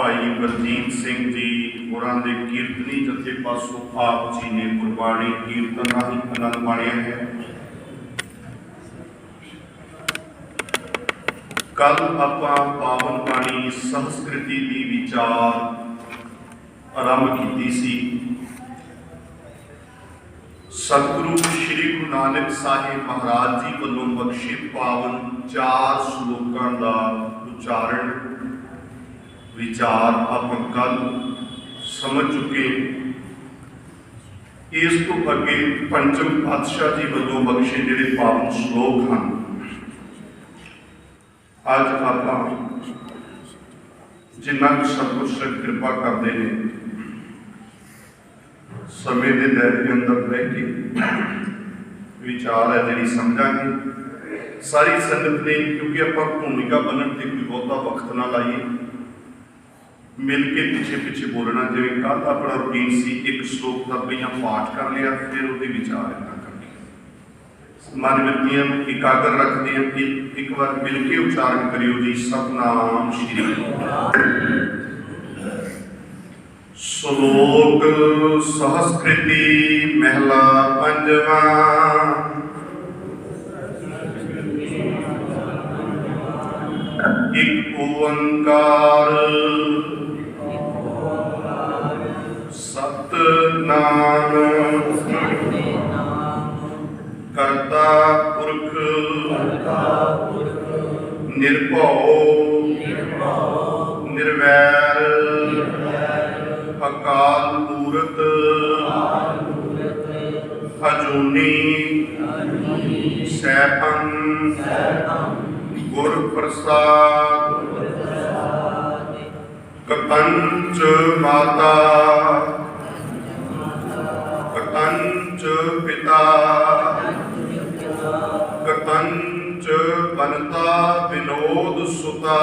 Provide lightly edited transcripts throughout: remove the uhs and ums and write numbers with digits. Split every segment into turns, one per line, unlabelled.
भाई बलजीत सिंह जी होरां दे कीर्तनी जथे पासों आप जी ने गुरबाणी कीर्तन राही आनंद माणिया है। कल आपां पावन बाणी संस्कृति की विचार आरंभ की सी। सतगुरु श्री गुरु नानक साहिब महाराज जी वालों बख्शे पावन 4 श्लोकां का उच्चारण विचार आप कल समझ चुके। इस तो अगे पंचम पातशाह जी वालों बख्शे जिहड़े पावन श्लोक हैं अज आप जिन्ना सतगुर कृपा करते हैं समय के दायरे अंदर रह के विचार है जी समझांगे सारी संगत ने, क्योंकि आप भूमिका बनने से कोई बहुता वक्त ना लाइए, मिल के पिछे पिछे बोलना। जिवें कल अपना रूटीन सी, एक श्लोक का पहला पाठ कर लिया फिर वो विचार इतना कर मन वृत्तियां एकाग्र रखते हैं कि एक बार मिल के उच्चारण करियो जी। सतनाम श्री श्लोक सहस्कृति महला पंजवा। एक ओंकार सतनाम करता पुरख निर्भव निर्वैर अकाल मूरत अजूनी सैभं गुर प्रसाद कतंच माता कतंच पिता कतंच बनता विनोद सुता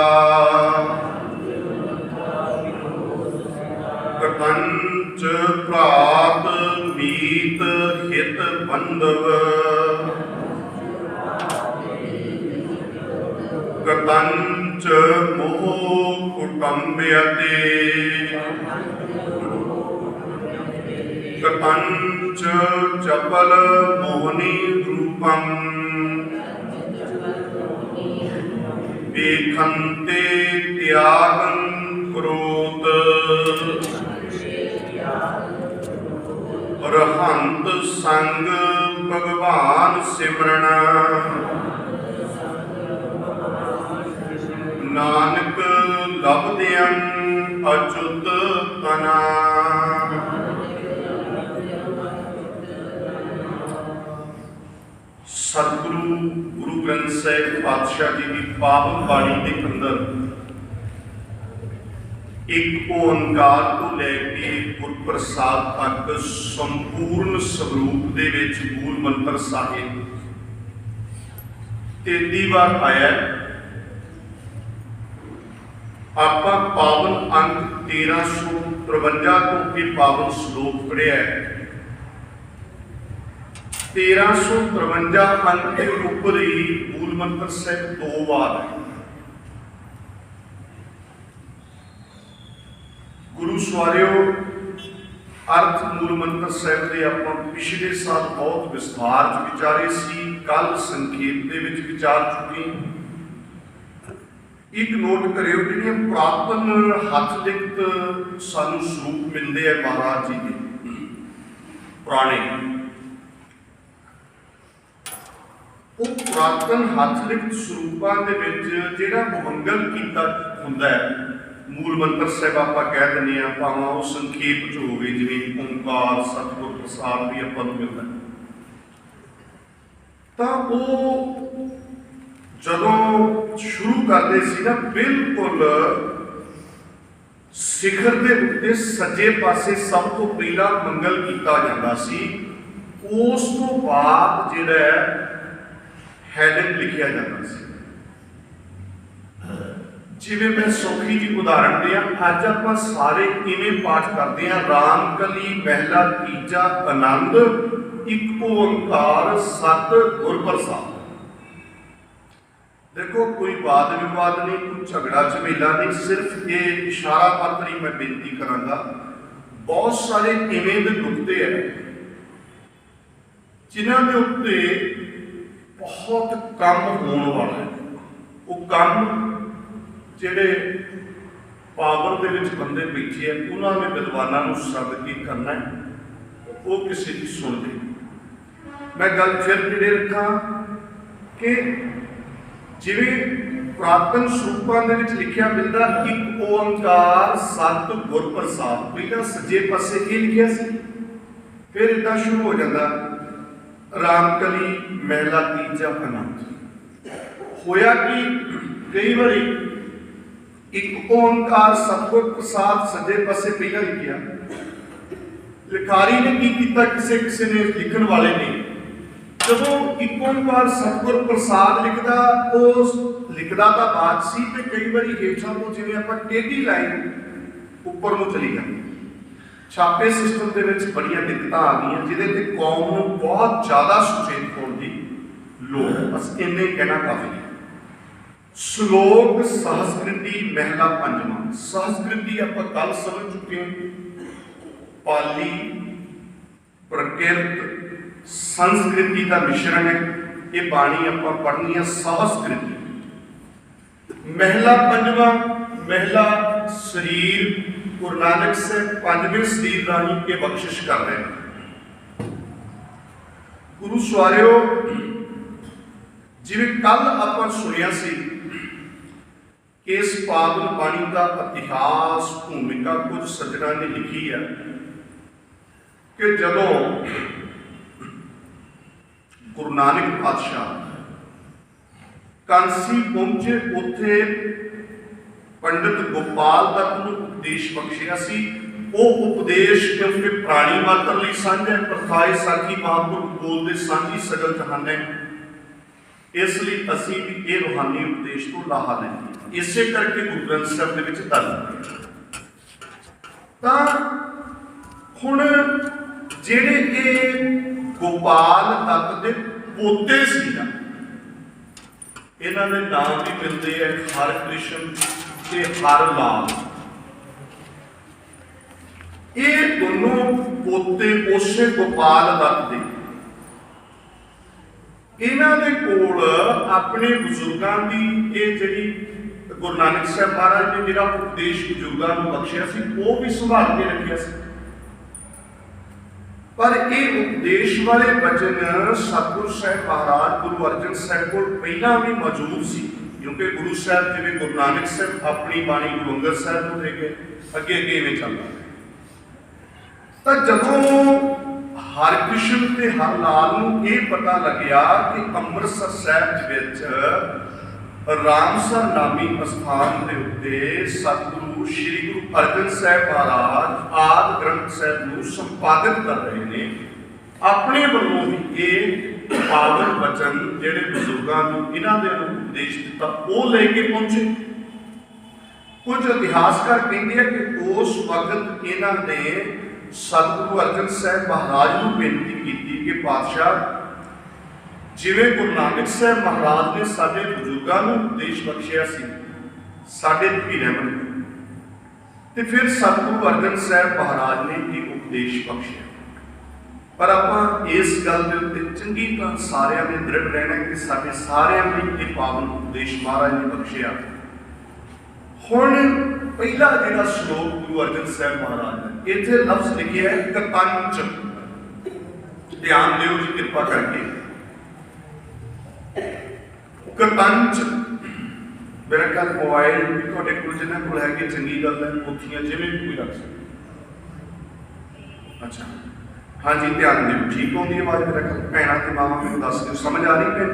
कतंच प्रात मीत हित बंधव कतंच मोह कुटुंबयते कतंच चपल मोहनी रूपम वेखन्ते त्यागं क्रोध रहंत संग भगवान सिमरन नानक लभदियं अच्युत तना। सतगुरु गुरु ग्रंथ साहिब पातशाह जी की पावन बाणी के अंदर एक ओंकार को लैके गुरप्रसाद तक संपूर्ण स्वरूप दे विच मूल मंत्र साहिब 33 बार आया। आपा पावन अंक 1353 तो भी पावन श्लोक पढ़िया है। 1353 अंक के ऊपर ही मूल मंत्र साहिब 2 बार है। गुरु सवारियों अर्थ मूल मंत्र साहिब के आप पिछले साल बहुत विस्तार विचारे सी, कल संखेप दे विच विचार चुके। एक नोट करियो कि पुरातन हथ लिखत सानू स्वरूप मिलते हैं महाराज जी के पुराने। वो पुरातन हथ लिखत स्वरूपों के जिहड़ा मंगल कीता हुंदा है मूल मंत्र साहिब आप कह दें भावें वो संखेप च हो गई, जिवें ओंकार सतगुर प्रसाद भी आप मिलता तो वो जदों शुरू करते सी ना बिल्कुल शिखर के उत्ते सज्जे पासे सब तो पहला मंगल किया जाता सी, उस तो बाद जिहड़ा हैडिंग लिखिया जाता सी। जिवें मैं सौखी जी उदाहरण दिया, अज आप सारे इवें पाठ करते हैं राम कली महला तीजा आनंद एक ओंकार सत गुर प्रसाद। देखो कोई वाद विवाद नहीं, कोई झगड़ा झमेला नहीं, सिर्फ ये इशारा मात्र ही मैं बेनती करांगा। बहुत सारे इवें दे नुकते हैं जिन्हां दे उत्ते बहुत कम होने वाला है। वो कम जिहड़े पावर दे विच बंदे बैठे हैं उन्होंने विद्वानां नूं सद के करना है, वो किसी की सुनते। मैं गल फिर जिहड़े रखा कि जिवें पुरातन स्वरूपों के विच लिखिया मिलता एक ओंकार सत गुर प्रसाद, पहला सज्जे पासे ये लिखिया सी, फिर इदा शुरू हो जाता रामकली महला तीजा आनंद। होया कि कई बारी एक ओंकार सतगुर प्रसाद सज्जे पासे पहला लिखिया, लिखारी ने की किया, किसी ने लिखण वाले ने जदों एक ओंकार सतगुर प्रसाद लिखदा उस लिखदा तो बात सी ते कई बारी हेठां तो जिवें आपां टेढ़ी लाइन उपर नूं चली जाती। छापे सिस्टम के विच बड़ियां दिक्कतां आ गईयां जिहदे ते कौम नूं बहुत ज़्यादा सुचेत होण दी लोड़ है। बस इन्ने कहना काफ़ी है। श्लोक सहस्कृति महला पंजवां। सहस्कृति आपां कल समझ चुके हैं, पाली प्रकृत संस्कृति का मिश्रण है। ये बाणी आपां पढ़नी है सहस्कृति। महला पंजवां, महला शरीर गुरु नानक से पंजवें शरीर राही के बख्शिश कर रहे हैं। गुरु सवारियो जिवें कल आपां सुनिया सी कि इस पावन बाणी का इतिहास भूमिका कुछ सज्जणों ने लिखी है कि जदों गुरु नानक पातशाह कांसी पहुंचे, उत्थे पंडित गोपाल दत्त नूं उपदेश बख्शिया सी। वो उपदेश क्योंकि प्राणी मात्र लई सांझा, प्रथाए साखी महापुरुष बोलदे सांझी सगल जहाने, इसलिए असीं भी ये रूहानी उपदेश तो लाहा लईए। इसे करके गुरु ग्रंथ साहिब दे विच दर्ज तां हुण जिहड़े ये गोपाल दत्त दे पोते सी ना, इन्हां दे नाम भी मिलते हैं हर कृष्ण ते हर लाल। ये दोनों पोते उसे गोपाल दत्त दे, इन्हां दे कोल अपने बुजुर्गां दी ये जिहड़ी गुरु नानक साहब महाराज ने जिहड़ा उपदेश बुजुर्गां नूं बख्शिया सी वो भी संभाल के रखिया सी। पर ये उपदेश वाले वचन सतगुरु साहब महाराज गुरु अर्जन साहब को पहला भी मौजूद सी, क्योंकि गुरु साहब जिवें गुरु नानक साहब अपनी बाणी गुरु अंगद साहब को दे के अगे अगे इवें चलदा। तो जदों हरकृष्ण ते हर लाल नूं ये पता लग्या कि अमृतसर साहब विच रामसर नामी स्थान के उत्ते सतगुरु श्री गुरु अर्जन साहब महाराज आदि ग्रंथ साहब नूं संपादित कर रहे हैं। अपने वालों भी ये पावन वचन जिहड़े बुजुर्गां नूं इन्हां दे उपदेश दिता वो लेके पहुंचे। कुछ इतिहासकार कहते हैं कि उस वक्त इन्हां ने सतगुरु अर्जन साहब महाराज नूं बेनती की कि पातशाह जिवें गुरु नानक साहब महाराज ने साडे बुजुर्गां नूं उपदेश बख्शिया सी, साडे भी रहमत, ते फिर सतगुरु अर्जन साहब महाराज ने ये उपदेश बख्शिया। पर आपां इस गल दे उत्ते चंगी तरह सारिआं ने दृढ़ रहना कि साडे सारिआं लई ये पावन उपदेश महाराज ने बख्शिया। हुण पहला जिहड़ा श्लोक गुरु अर्जन साहब महाराज ने इत्थे लफ्ज़ लिखिआ है कतंच। ध्यान दिओ जी कृपा करके, कतंच मेरा ख्याल मोबाइल भी तुहाडे कोल जिन्हां कोल है कि चंगी गल है, पोथियां जिवें भी कोई रख सकदा। अच्छा हाँ जी ध्यान दिओ, ठीक होंदी आवाज़ मेरा ख्याल भैणां ते मावां मैनूं दस दिओ, समझ आ रही है?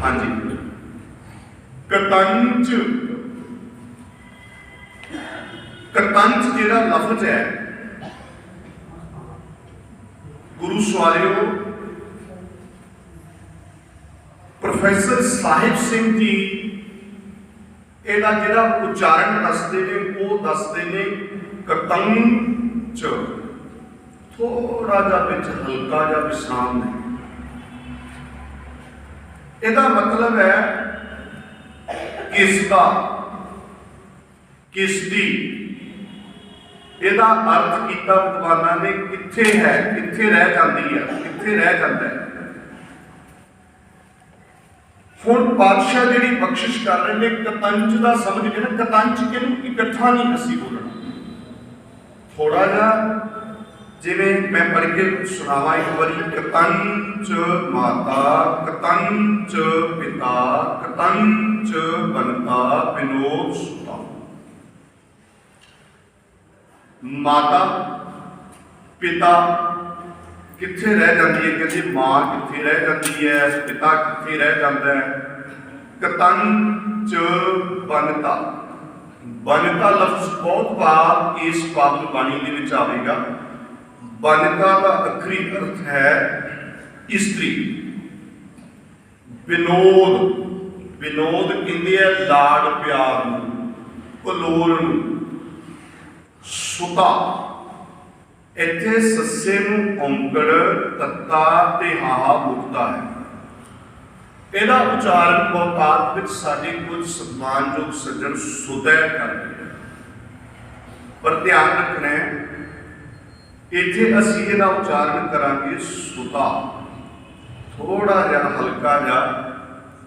हाँ जी कतंच, कतंच जिहड़ा लफ्ज़ है गुरु सवारियो प्रोफैसर साहिब सिंह जी इहदा जिहड़ा उच्चारण दसदे ने वो दसदे ने कतंच, थोड़ा जा विच हल्का जा विश्राम है। ਇਹਦਾ ਮਤਲਬ ਹੈ ਕਿਸ ਦਾ, ਕਿਸ ਦੀ। ਇਹਦਾ ਅਰਥ ਕੀਤਾ ਵਿਦਵਾਨਾਂ ਨੇ ਕਿੱਥੇ ਹੈ, ਕਿੱਥੇ ਰਹਿ ਜਾਂਦੀ ਹੈ, ਕਿੱਥੇ ਰਹਿ ਜਾਂਦਾ ਹੈ। ਹੁਣ ਪਾਤਸ਼ਾਹ ਜਿਹੜੀ ਬਖਸ਼ਿਸ਼ ਕਰ ਰਹੇ ਨੇ ਕਤੰਜ ਦਾ ਸਮਝ ਕੇ ਨਾ, ਕਤੰਜ ਕਿਹਨੂੰ ਇਕੱਠਾ ਨਹੀਂ ਅਸੀਂ ਬੋਲਣਾ, ਥੋੜਾ ਜਿਹਾ ਜਿਵੇਂ ਮੈਂ ਪੜ੍ਹ ਕੇ ਸੁਣਾਵਾਂ ਇੱਕ ਵਾਰੀ। ਕਤੰਚ ਮਾਤਾ, ਕਤੰਚ ਪਿਤਾ, ਕਤੰਚ ਬੰਤਾ, ਵਿਨੋਦ ਸੁਤਾ। ਮਾਤਾ ਪਿਤਾ ਕਿੱਥੇ ਰਹਿ ਜਾਂਦੀ ਹੈ, ਕਹਿੰਦੇ ਮਾਂ ਕਿੱਥੇ ਰਹਿ ਜਾਂਦੀ ਹੈ, ਪਿਤਾ ਕਿੱਥੇ ਰਹਿ ਜਾਂਦਾ ਹੈ। ਕਤੰਚ ਬੰਤਾ, ਬੰਤਾ ਲਫ਼ਜ਼ ਬਹੁਤ ਵਾਰ ਇਸ ਪਾਵਨ ਬਾਣੀ ਦੇ ਵਿੱਚ ਆਵੇਗਾ। ਬੰਤਾ ਦਾ ਅੱਖਰੀ ਅਰਥ ਹੈ ਇਸਤਰੀ। ਵਿਨੋਦ, ਵਿਨੋਦ ਕਹਿੰਦੇ ਆ ਲਾਡ ਪਿਆਰ ਨੂੰ, ਕਲੋਲ ਨੂੰ। ਸੁਤਾ, ਇੱਥੇ ਸੱਸੇ ਨੂੰ ਔਂਕੜ, ਤੱਤਾ ਤੇ ਹਾਹਾ ਮੁਕਤਾ ਹੈ। ਇਹਦਾ ਉਚਾਰਨ ਬਹੁਤਾਤ ਵਿੱਚ ਸਾਡੇ ਕੁਝ ਸਨਮਾਨਯੋਗ ਸੱਜਣ ਸੁਦੈ ਕਰਦੇ ਹਨ, ਪਰ ਧਿਆਨ ਰੱਖਣਾ ਹੈ ਇੱਥੇ ਅਸੀਂ ਇਹਦਾ ਉਚਾਰਨ ਕਰਾਂਗੇ ਸੁਤਾ। ਥੋੜਾ ਜਿਹਾ ਹਲਕਾ ਜਿਹਾ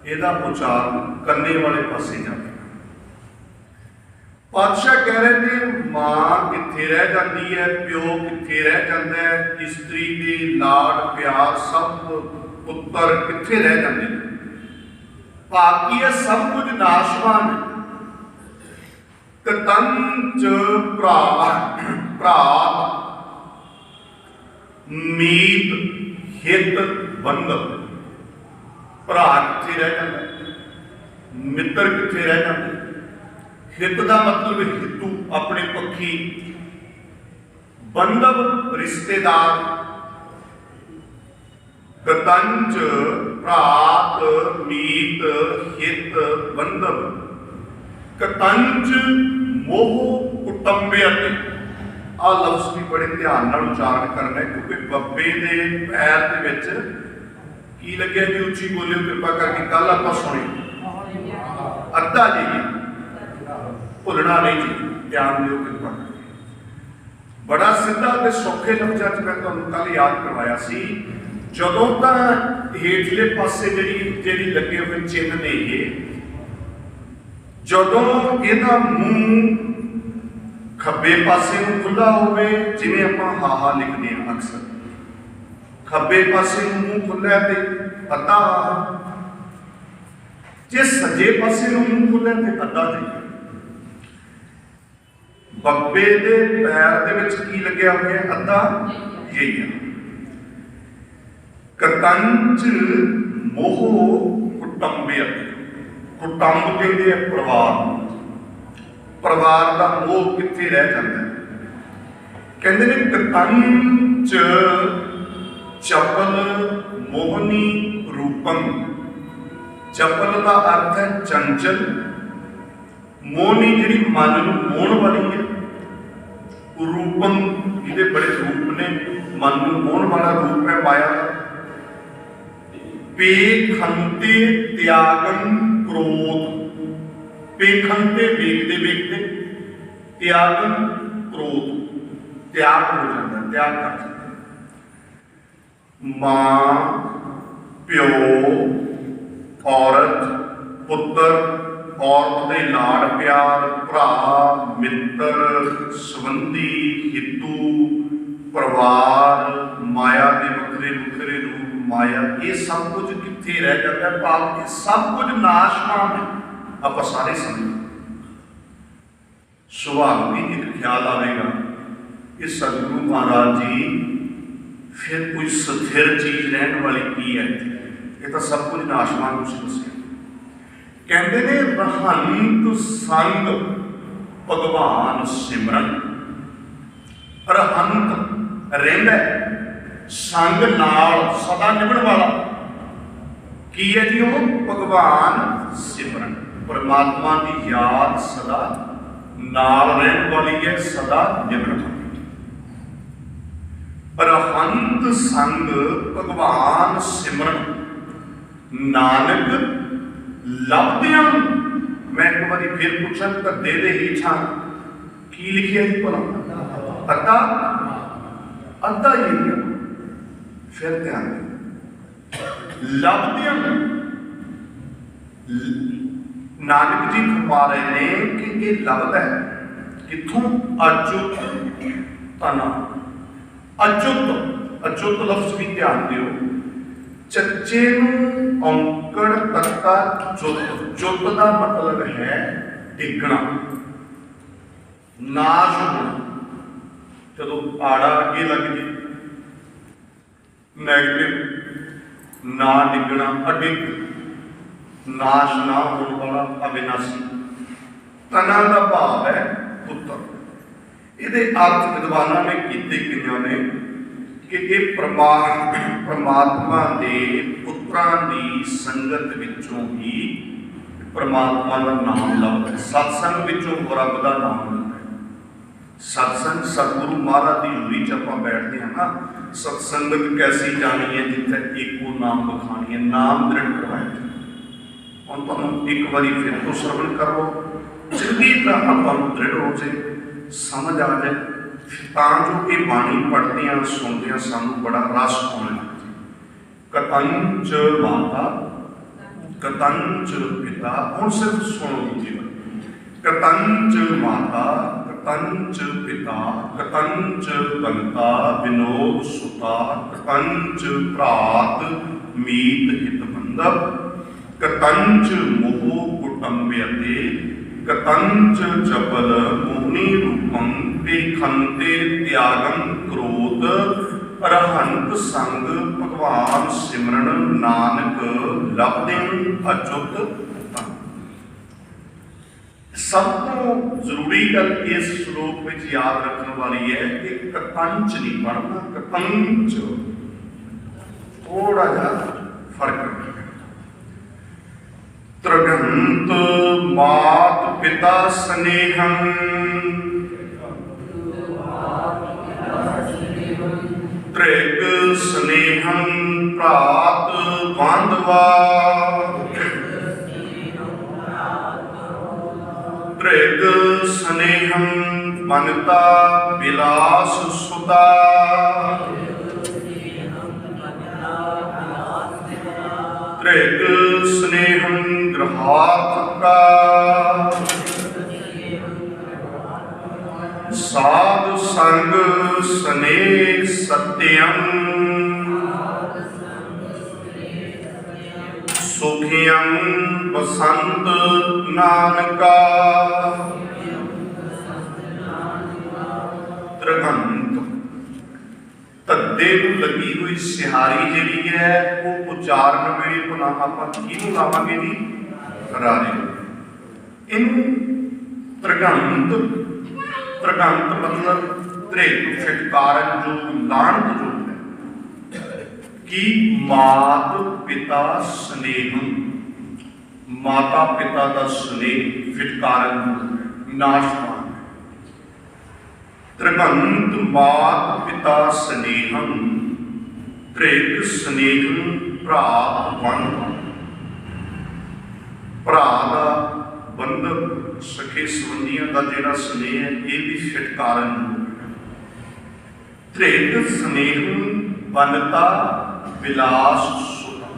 ਇਹਦਾ ਉਚਾਰਨ ਕੰਨੇ ਵਾਲੇ ਪਾਸੇ ਜਾਵੇ। ਪਾਤਸ਼ਾਹ ਕਹਿ ਰਹੇ ਨੇ ਮਾਂ ਕਿੱਥੇ ਰਹਿ ਜਾਂਦੀ ਹੈ, ਪਿਓ ਕਿੱਥੇ ਰਹਿ ਜਾਂਦਾ ਹੈ, ਇਸਤਰੀ ਦੇ ਲਾਡ ਪਿਆਰ ਸਭ ਪੁੱਤਰ ਕਿੱਥੇ ਰਹਿ ਜਾਂਦੇ ਨੇ। ਬਾਕੀ ਇਹ ਸਭ ਕੁਝ ਨਾਸ਼ਵਾਨ ਹੈ। ਕਤੰਚ ਭਰਾ, ਭਰਾ ਮੀਤ ਹਿਤ ਬੰਧਨ। ਭਰਾ ਕਿੱਥੇ ਰਹਿ ਜਾਂਦਾ, ਮਿੱਤਰ ਕਿੱਥੇ ਰਹਿ ਜਾਂਦੇ। ਹਿਤ ਦਾ ਮਤਲਬ ਹਿੱਤੂ, ਆਪਣੇ ਪੱਖੀ। ਬੰਧਵ ਰਿਸ਼ਤੇਦਾਰ। ਕਤੰਚ ਭਰਾਤ ਮੀਤ ਹਿਤ ਬੰਧਵ। ਕਤੰਚ ਮੋਹ ਕੁਟੰਬੇ ਅਤੇ ਆ ਲਫ਼ਜ਼ ਵੀ ਬੜੇ ਧਿਆਨ ਨਾਲ ਉਚਾਰਨ ਕਰਨਾ ਹੈ, ਕਿਉਂਕਿ ਬੱਬੇ ਦੇ ਪੈਰ ਦੇ ਵਿੱਚ ਕੀ ਲੱਗਿਆ ਜੀ, ਉੱਚੀ ਬੋਲਿਓ ਕਿਰਪਾ ਕਰਕੇ। ਕੱਲ ਆਪਾਂ ਸੁਣੀ ਅੱਧਾ ਜੀ, ਭੁੱਲਣਾ ਨਹੀਂ ਜੀ, ਧਿਆਨ ਦਿਓ ਕਿਰਪਾ ਕਰਕੇ। ਬੜਾ ਸਿੱਧਾ ਤੇ ਸੌਖੇ ਲਫ਼ਜ਼ਾਂ 'ਚ ਮੈਂ ਤੁਹਾਨੂੰ ਕੱਲ ਯਾਦ ਕਰਵਾਇਆ ਸੀ। ਜਦੋਂ ਤਾਂ ਹੇਠਲੇ ਪਾਸੇ ਜਿਹੜੀ ਲੱਗੇ ਹੋਏ ਚਿੰਨ੍ਹ ਨੇ, ਇਹ ਜਦੋਂ ਇਹਦਾ ਮੂੰਹ ਖੱਬੇ ਪਾਸੇ ਨੂੰ ਖੁੱਲ੍ਹਾ ਹੋਵੇ, ਜਿਵੇਂ ਆਪਾਂ ਹਾਹਾ ਲਿਖਦੇ ਹਾਂ ਅਕਸਰ, ਖੱਬੇ ਪਾਸੇ ਨੂੰ ਮੂੰਹ ਖੁੱਲ੍ਹਾ ਤੇ ਅੱਧਾ ਹਾਹਾ। ਜੇ ਸੱਜੇ ਪਾਸੇ ਨੂੰ ਮੂੰਹ ਖੁੱਲ੍ਹਾ ਤੇ ਅੱਧਾ ਜੀ। ਬੱਬੇ ਦੇ ਪੈਰ ਦੇ ਵਿੱਚ ਕੀ ਲੱਗਿਆ ਹੋਇਆ, ਅੱਧਾ ਯਹੀ ਹੈ। ਕਤੰਚ ਮੋਹ ਕੁਟੰਬੇ। ਕੁਟੰਬ ਕਹਿੰਦੇ ਆ ਪਰਿਵਾਰ। ਪਰਿਵਾਰ ਦਾ ਮੋਹ ਕਿੱਥੇ ਰਹਿ ਜਾਂਦਾ ਹੈ। ਕਹਿੰਦੇ ਨੇ ਕਤੰਚ ਚਪਲ ਮੋਹਨੀ ਰੂਪੰ। ਚਪਲ ਦਾ ਅਰਥ ਹੈ ਚੰਚਲ, ਮੋਹਨੀ ਜਿਹੜੀ ਮਨ ਨੂੰ ਮੋਹਣ ਵਾਲੀ ਹੈ, ਰੂਪੰ ਇਹਦੇ ਬੜੇ ਰੂਪ ਨੇ, ਮਨ ਨੂੰ ਮੋਹਣ ਵਾਲਾ ਰੂਪ ਹੈ ਮਾਇਆ ਦਾ। ਪੇਖੰਤੇ ਤਿਆਗਨ ਕ੍ਰੋਧ। ਪੇਖੰਤੇ ਵੇਖਦੇ ਵੇਖਦੇ, ਤਿਆਗਨ ਕ੍ਰੋਧ ਤਿਆਗ ਹੋ ਜਾਂਦਾ, ਤਿਆਗ ਕਰ ਜਾਂਦਾ। ਮਾਂ ਪਿਓ ਔਰਤ ਪੁੱਤਰ, ਔਰਤ ਦੇ ਲਾਡ ਪਿਆਰ, ਭਰਾ ਮਿੱਤਰ ਸੰਬੰਧੀ ਹਿੱਤੂ, ਪਰਿਵਾਰ, ਮਾਇਆ ਦੇ ਵੱਖਰੇ ਵੱਖਰੇ ਰੂਪ, ਮਾਇਆ, ਇਹ ਸਭ ਕੁਝ ਕਿੱਥੇ ਰਹਿ ਜਾਂਦਾ। ਭਾਵ ਇਹ ਸਭ ਕੁਝ ਨਾਸ਼ਵਾਨ ਹੈ, ਆਪਾਂ ਸਾਰੇ ਸਮਝਦੇ। ਸੁਭਾਵਿਕ ਇੱਕ ਖਿਆਲ ਆਵੇਗਾ ਕਿ ਸਤਿਗੁਰੂ ਮਹਾਰਾਜ ਜੀ ਫਿਰ ਕੋਈ ਸਥਿਰ ਚੀਜ਼ ਰਹਿਣ ਵਾਲੀ ਕੀ ਹੈ। ਇਹ ਤਾਂ ਸਭ ਕੁਝ ਨਾਸ਼ਵਾਨ ਤੁਸੀਂ ਦੱਸਿਆ। ਕਹਿੰਦੇ ਨੇ ਰਹੰਤ ਸੰਗ ਭਗਵਾਨ ਸਿਮਰਨ। ਰਹੰਤ ਰਹਿੰਦਾ, ਸੰਗ ਨਾਲ ਸਦਾ ਨਿਭਣ ਵਾਲਾ ਕੀ ਹੈ ਜੀ, ਉਹ ਭਗਵਾਨ ਸਿਮਰਨ। ਪਰਮਾਤਮਾ ਦੀ ਯਾਦ ਸਦਾ ਨਾਲ ਰਹਿਣ ਵਾਲੀ ਹੈ, ਸਦਾ ਨਿਭਣ ਵਾਲੀ। ਰਹੰਤ ਸੰਗ ਭਗਵਾਨ ਸਿਮਰਨ। नानक लभदियां। मैं एक बार फिर पूछा, धद्दे दे हेठां की लिखिया जी भला? अद्धा अद्धा ही लिखिया। फिर ध्यान दें, लभदियां नानक जी फरमा रहे ने कि ये लभदा है किथों? अचुत तना। अचुत अचुत लफ्ज भी ध्यान दिओ। चच्चे नूं औंकड़ तत्ता चुत। चुत का मतलब है डिगना, नाश होना। चलो आड़ा अगे लग जाए, नैगेटिव, ना डिगना, अडिग, नाश ना होने वाला, अविनाशी। तना का भाव है पुत्र। ये अर्थ विद्वानों ने किए कई ने कि ये परमात्मा के पुत्रां की संगत विचों ही परमात्मा का नाम लभदा है। सत्संग विचों रब का नाम लभदा है। सत्संग सतगुरु महाराज की हजूरी च आपां बैठते हैं ना, सत्संगत कैसी जानी है जिथे एको नाम बखानी है, नाम दृढ़ करवाया। हम तुहानूं एक बारी फिर तो श्रवण कर लो, चंगी तरह आपां दृढ़ हो जाए, समझ आ जाए, तां जो ये बाणी पढ़ते हैं सुनते हैं सानू बड़ा रस आने लग जाए। कतंच माता कतंच पिता, हुण सिर्फ सुनो जीवन। कतंच माता कतंच पिता, कतंच बंता विनोद सुता, कतंच भ्रात मीत हित बंधव, कतंच मोह कुटुंबयते, कतंच जपल मोहनी रूपम, पेखंते त्यागम क्रोध, अरहंत संग भगवान सिमरन, नानक लभदिं अचुत तन। सब तो जरूरी गल इस श्लोक में याद रखने वाली है कि कतंच नहीं पढ़ना, कतंच थोड़ा जा फर्क रखना। त्रगंत मात पिता स्नेहम, त्रिग स्नेहम प्रात बांधवा, त्रिग स्नेहम मनता विलास सुता, त्रिग स्नेहम गृहार्थ का, साधु संग स्नेह सत्यम, सुखियम बसंत नानका। त्रिगंत तद्दे लगी हुई सिहारी जी है वो उच्चारण वेले भला आपां किहनूं लावांगे जी? रारे। इनू त्रिगंत, त्रिगंत मतलब त्रिग फिटकारन जो लाणत जो है कि मात पिता स्नेहम, माता पिता का स्नेह फिटकारन नाशवान। त्रिगंत मात पिता स्नेहम, त्रिग स्नेहम भ्रात बंधव। भरा का बंधक सखे संबंधियों का जिहड़ा स्नेह है ये भी फिटकारन। त्रिग स्नेहम बनता विलास सुता।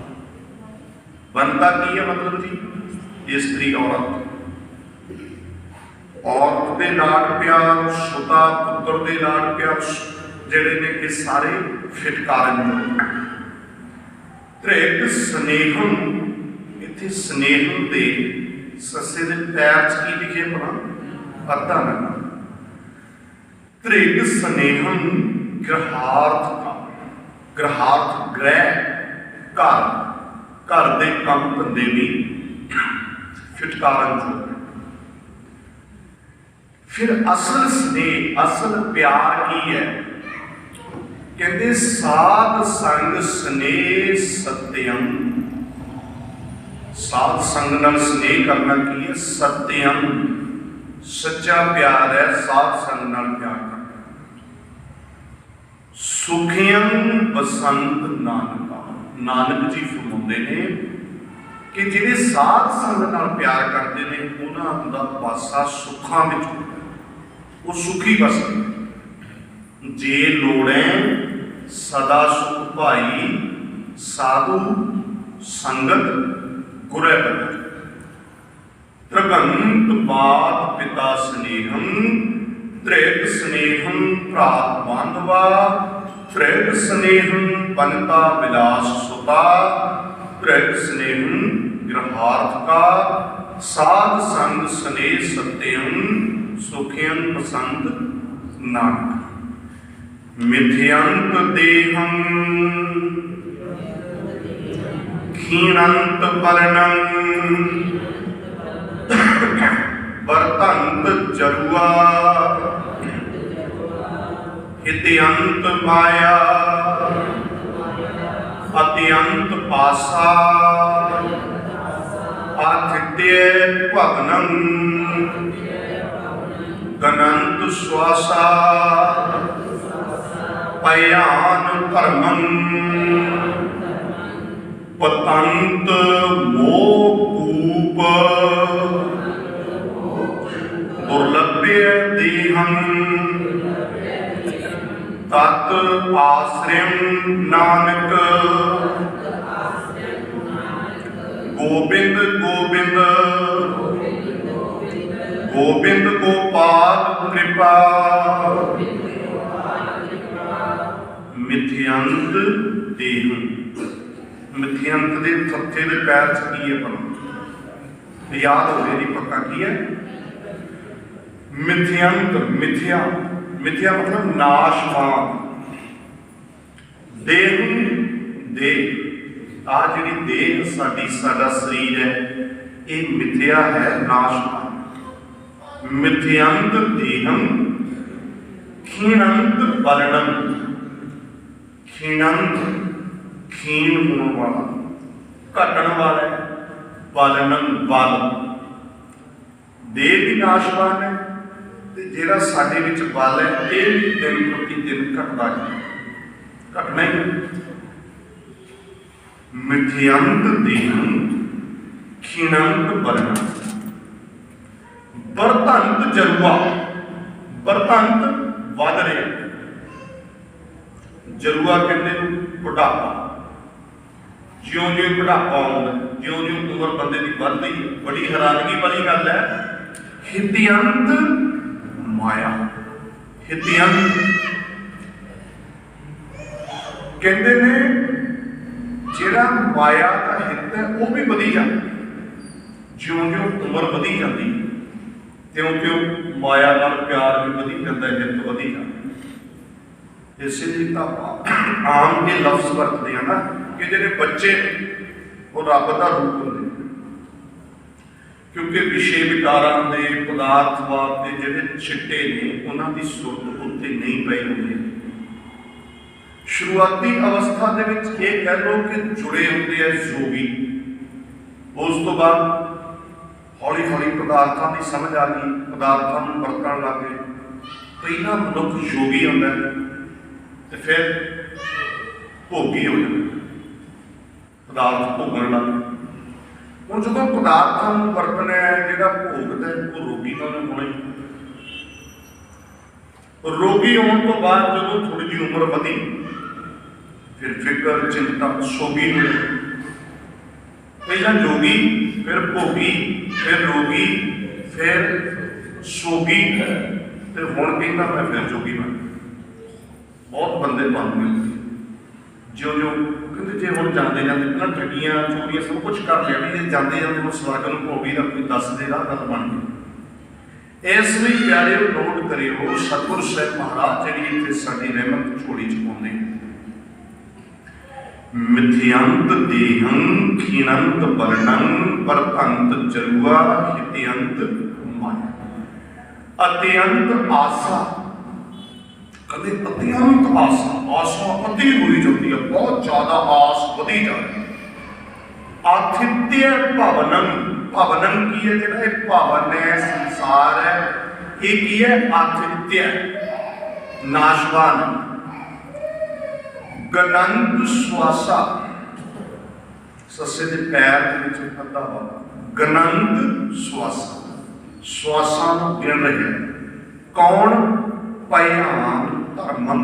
बनता की है मतलब जी स्त्री औरत, औरत दे लाड प्यार, सुता पुत्र दे लाड प्यार, जिहड़े ने ये सारे फिटकारन। त्रिग स्नेहम, इत्थे स्नेहम दे सस्से दे पैर च की लिखे भला? अद्धा नंगा। त्रिग स्नेहम गृहार्थ का, गृहार्थ गृह घर, घर दे काम धंधे भी फिटकारन जो। फिर असल स्नेह, असल प्यार की है? कहते साध संग स्नेह सत्यम। साध संग नाल स्नेह करना की है? सत्यम, सच्चा प्यार है साध संग नाल प्यार करना। सुखियम बसंत नानका, नानक जी फरमाते ने कि जिहड़े साध संग नाल प्यार करते हैं उन्हां दा पासा सुखां विच हुंदा, वो सुखी बसदे। जे लोड़े सदा सुख भाई, साधु संगत गुरै बनै। त्रिगंत बात पिता स्नेहम, त्रिग स्नेहम भ्रात बांधवा, त्रिग स्नेहम बनता विलास सुता, त्रिग स्नेहम गृहार्थ का, साध संग स्नेह सत्यम, सुखियन पसंद नानक। मिथ्यंत देहम क्षीणंत वर्णम, वर्तंत जरुआ, हित्यंत माया, अत्यंत पासा, आथित्य भवनम, गणंत श्वासा, पयान कर्मम, पतंत मोकूप, दुर्लभ्य देहम, तत् आश्रयम नानक। गोविंद गोविंद गोविंद गोपाल कृपा, मिथ्यंत देहम। मिथ्यंत के थत्थे दे पैर च की है पर याद हो गया जी पक्का की है। मिथ्यंत मिथ्या, मिथ्या मतलब नाशवान। देह देह आ जी देह साडी साडा शरीर है ये मिथ्या है, नाशवान। मिथ्यंत देहम क्षीणंत वर्णम, क्षीणंत क्षीण होने वाला, घटन वाला है, वर्णम बल। देह भी नाशवान है, जिहड़ा साडे विच बल है ये भी दिन प्रति दिन घटदा घटना ही। मिथ्यंत देहम क्षीणंत वर्णम, वर्तंत जरुआ, वर्तंत वध रहा, जरुआ कहते बुढ़ापा। ज्यों ज्यों बुढ़ापा आउंदा, ज्यों ज्यों उम्र बंदे की बढ़ती है, बड़ी हैरानगी वाली गल है। हित्यंत माया, हित्यंत कहते ने जिहड़ा माया का हित है वह भी वधी जाता, ज्यों ज्यों उम्र वधी जाती त्यों त्यों माया नाल प्यार भी वधी जाता है, हित वधी जाता। इसलिए आम के लफ्ज वरतते हैं ना कि जिहड़े बच्चे वो रब का रूप होंगे, क्योंकि विषय विकारां दे पदार्थवाद के जिहड़े छिट्टे ने उन्हां दी सुरत उत्ते नहीं पई होंदी। शुरुआती अवस्था दे विच ये कह लो कि जुड़े होंदे हैं जोगी, उस तो बाद हौली हौली पदार्थों की समझ आ गई, पदार्थों को वरतण लग गए। पहला मनुख योगी होंदा है ते फिर भोगी हो जाता, पदार्थ भोगण लग गए। हुण जदों पदार्थों को वरतना है, जिहड़ा भोगदा है वो रोगी तो होना ही। रोगी होने तो बाद जदों थोड़ी जी उम्र वधी फिर फिक्र चिंता सोगी हो जाए। पहला जोगी, फिर भोगी, फिर रोगी, फिर सोगी, तो हुण कहता मैं फिर जोगी बन। बहुत बंदे बन गए जो जो कहते जे हम जाते जाते ना ठगियां चोरियां सब कुछ कर लिया भी जाते जाते हम स्वर्ग में भोगी का कोई दस दे रहा गल बन गई। इसलिए प्यारे नोट करियो सतगुर साहिब महाराज जी इतने साडी रहमत छोड़ी च पाउंदे हैं। मिथ्यंत देहं क्षीणंत वर्णं वर्तंत जरुआ हित्यंत माया। अत्यंत आशा, कभी अत्यंत आशा, आशा अति हुई जाती है, बहुत ज्यादा आस बढ़ी जाती है। आतिथ्य भवनम, भवनम की है जिहड़ा एक भवन है, संसार है, ये की है आतिथ्य, नाशवान। गणंत श्वासा, सस्से के पैर के विच अद्धा वा गनंत श्वासा, श्वासा गिन रहे हैं। कौन? भयान धर्मम।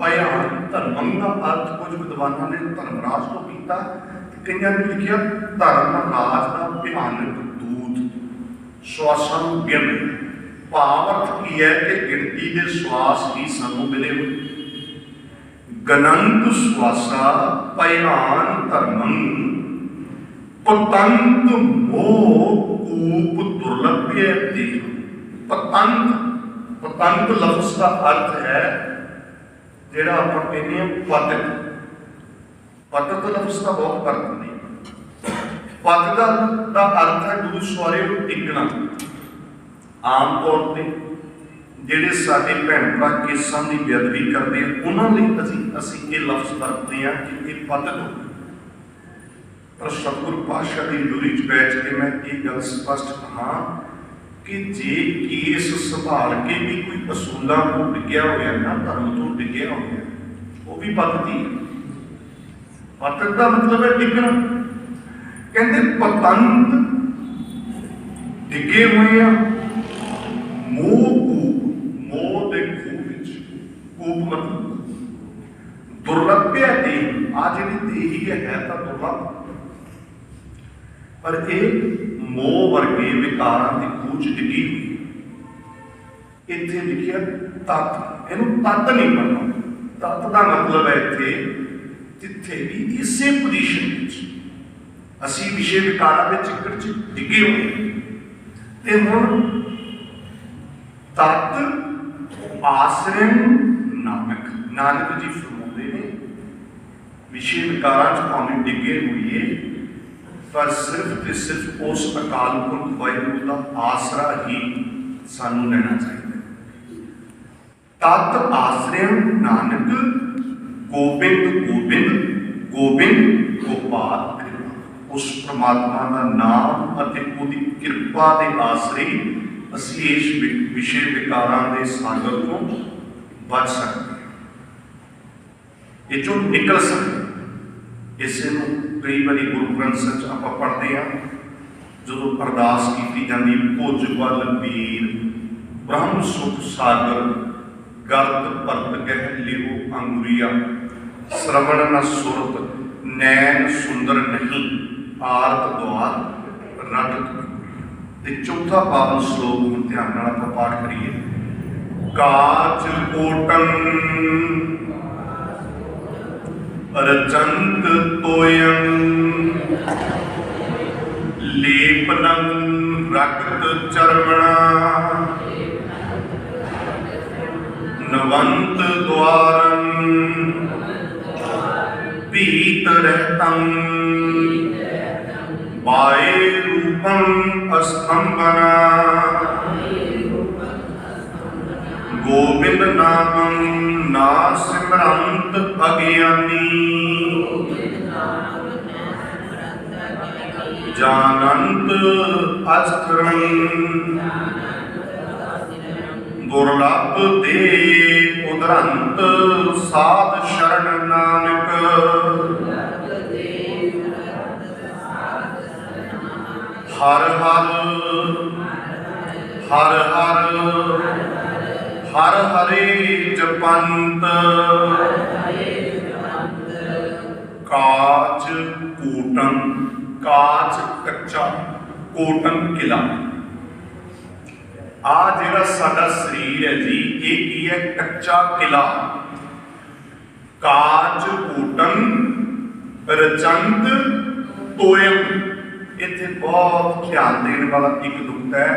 भयान धर्मम का अर्थ कुछ विद्वानों ने धर्मराज को किया, कईयां ने लिखिया धर्मराज का भयानक दूत। श्वासा गिन रहे, भाव अर्थ की है कि गिनती के श्वास ही सानू मिले हुए। गनंत श्वासा भयान धर्मम पतंग मोह कूप दुर्लभ्य देह। पतंग, पतंग लफ्ज का अर्थ है जिहड़ा आपां कहने हैं पतक। पतक लफ्ज का बहुत अर्थ नहीं। पतक का अर्थ है दूर सवारे को टिकना। आम तौर पर ਜਿਹੜੇ ਸਾਡੇ ਭੈਣ ਭਰਾ ਕੇਸਾਂ ਦੀ ਬੇਅਦਬੀ ਕਰਦੇ ਆ ਉਹਨਾਂ ਲਈ ਅਸੀਂ ਇਹ ਲਫ਼ਜ਼ ਵਰਤਦੇ ਹਾਂ ਕਿ ਇਹ ਪਤਕ ਹੋ। ਪਰ ਸਤਿਗੁਰੂ ਪਾਤਸ਼ਾਹ ਦੀ ਹਜ਼ੂਰੀ 'ਚ ਬੈਠ ਕੇ ਮੈਂ ਇਹ ਗੱਲ ਸਪਸ਼ਟ ਕਹਾਂ ਕਿ ਜੇ ਕੇਸ ਸੰਭਾਲ ਕੇ ਵੀ ਕੋਈ ਅਸੂਲਾਂ ਤੋਂ ਡਿੱਗਿਆ ਹੋਇਆ ਨਾ, ਧਰਮ ਤੋਂ ਡਿੱਗਿਆ ਹੋਇਆ, ਉਹ ਵੀ ਪਤਕ ਹੀ ਹੈ। ਪਤਕ ਦਾ ਮਤਲਬ ਹੈ ਡਿੱਗਣਾ। ਕਹਿੰਦੇ ਪਤੰਗ ਡਿੱਗੇ ਹੋਏ ਆ। ਮੋਹ मोह दे खूह विच, कूप मतलब दुर्लभ्य देह। आ जिहड़ी देही है तां दुर्लभ, पर यह मोह वर्गे विकारां दी खूह च डिगी हुई। इत्थे लिखिया तत्त, इहनूं तत्त नहीं पढ़ना। तत्त का मतलब है इत्थे जिथे भी इसे पोजीशन विच असीं विषय विकारां दे चिक्कड़ च डिगे होए ते हुण तत्त आश्रय नानक। नानक जी फरमाते ने विषय विकारां च भावें डिगे होइए पर सिर्फ ते सिर्फ उस अकाल पुरख वाहिगुरू का आसरा ही सानू लेना चाहिए। तत् आश्रय नानक गोबिंद गोबिंद गोबिंद गोपाल। उस परमात्मा का नाम अते उहदी किरपा के आसरे असीं इस विषय विकारां दे सागर तो बच सकते हैं, ये चों निकल सकते। इसे कई बार गुरु ग्रंथ ਸਾਹਿਬ 'ਚ ਆਪਾਂ पढ़ते हैं जो अरदास की जाती, भुज बल वीर ब्रह्म सुख सागर गर्द परत गह लियो अंगुरिया श्रवण न सुरत नैन सुंदर नहीं आरत द्वार रटत। चौथा पावन श्लोक हम ध्यान नाल आपां पाठ करिए। काच कोटन रचंत तोयं लेपनं रक्त चर्मणा नवंत द्वारं पीत रहतं बाए रूपं स्तंभना गोविंद नामं ना सिमरंत अज्ञानी जानंत अस्थिरं दुर्लभ दे उदरंत साध शरण नानक। हर हर हर हर हर हरे जपंत काच कोटन। काच कच्चा, कोटन किला। आ जिहड़ा साडा शरीर है जी, ये की है? कच्चा किला। काच कोटन रचंत तोयम। इत्थे बहुत ध्यान देने वाला एक नुक्ता है।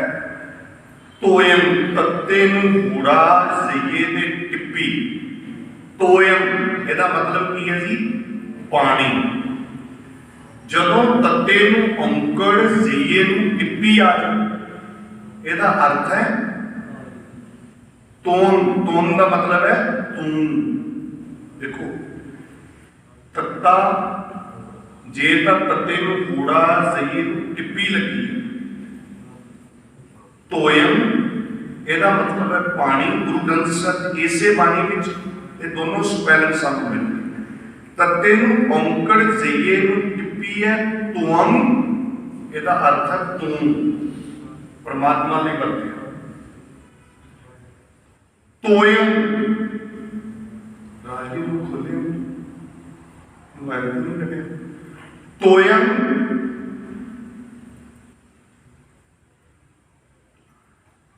तोयम तत्ते नूं हूड़ा ज़इए ते टिप्पी। तोयम इहदा मतलब की है जी? पानी। जदों तत्ते नूं औंकड़ ज़इए नूं टिप्पी आ जाए, इहदा अर्थ है तोन। तोन का मतलब है तून। देखो तत्ता जे तां तत्ते नूं हूड़ा ज़इए नूं टिप्पी लगी। तोयम ਇਹਦਾ मतलब है पानी। गुरु ग्रंथ ਸਾਹਿਬ ਇਸੇ ਬਾਣੀ ਵਿੱਚ ਇਹ ਦੋਨੋਂ ਸਪੈਲਿੰਗ ਸਾਨੂੰ ਮਿਲਦੇ। ਤੱਤੇ ਨੂੰ ਔਂਕੜ ਜ਼ਈਏ ਨੂੰ लिपि है तुअम, इसका अर्थ है तू, परमात्मा ने करते हैं। तोयम राजगी रूप खोले मोबाइल नहीं लगे। तोयम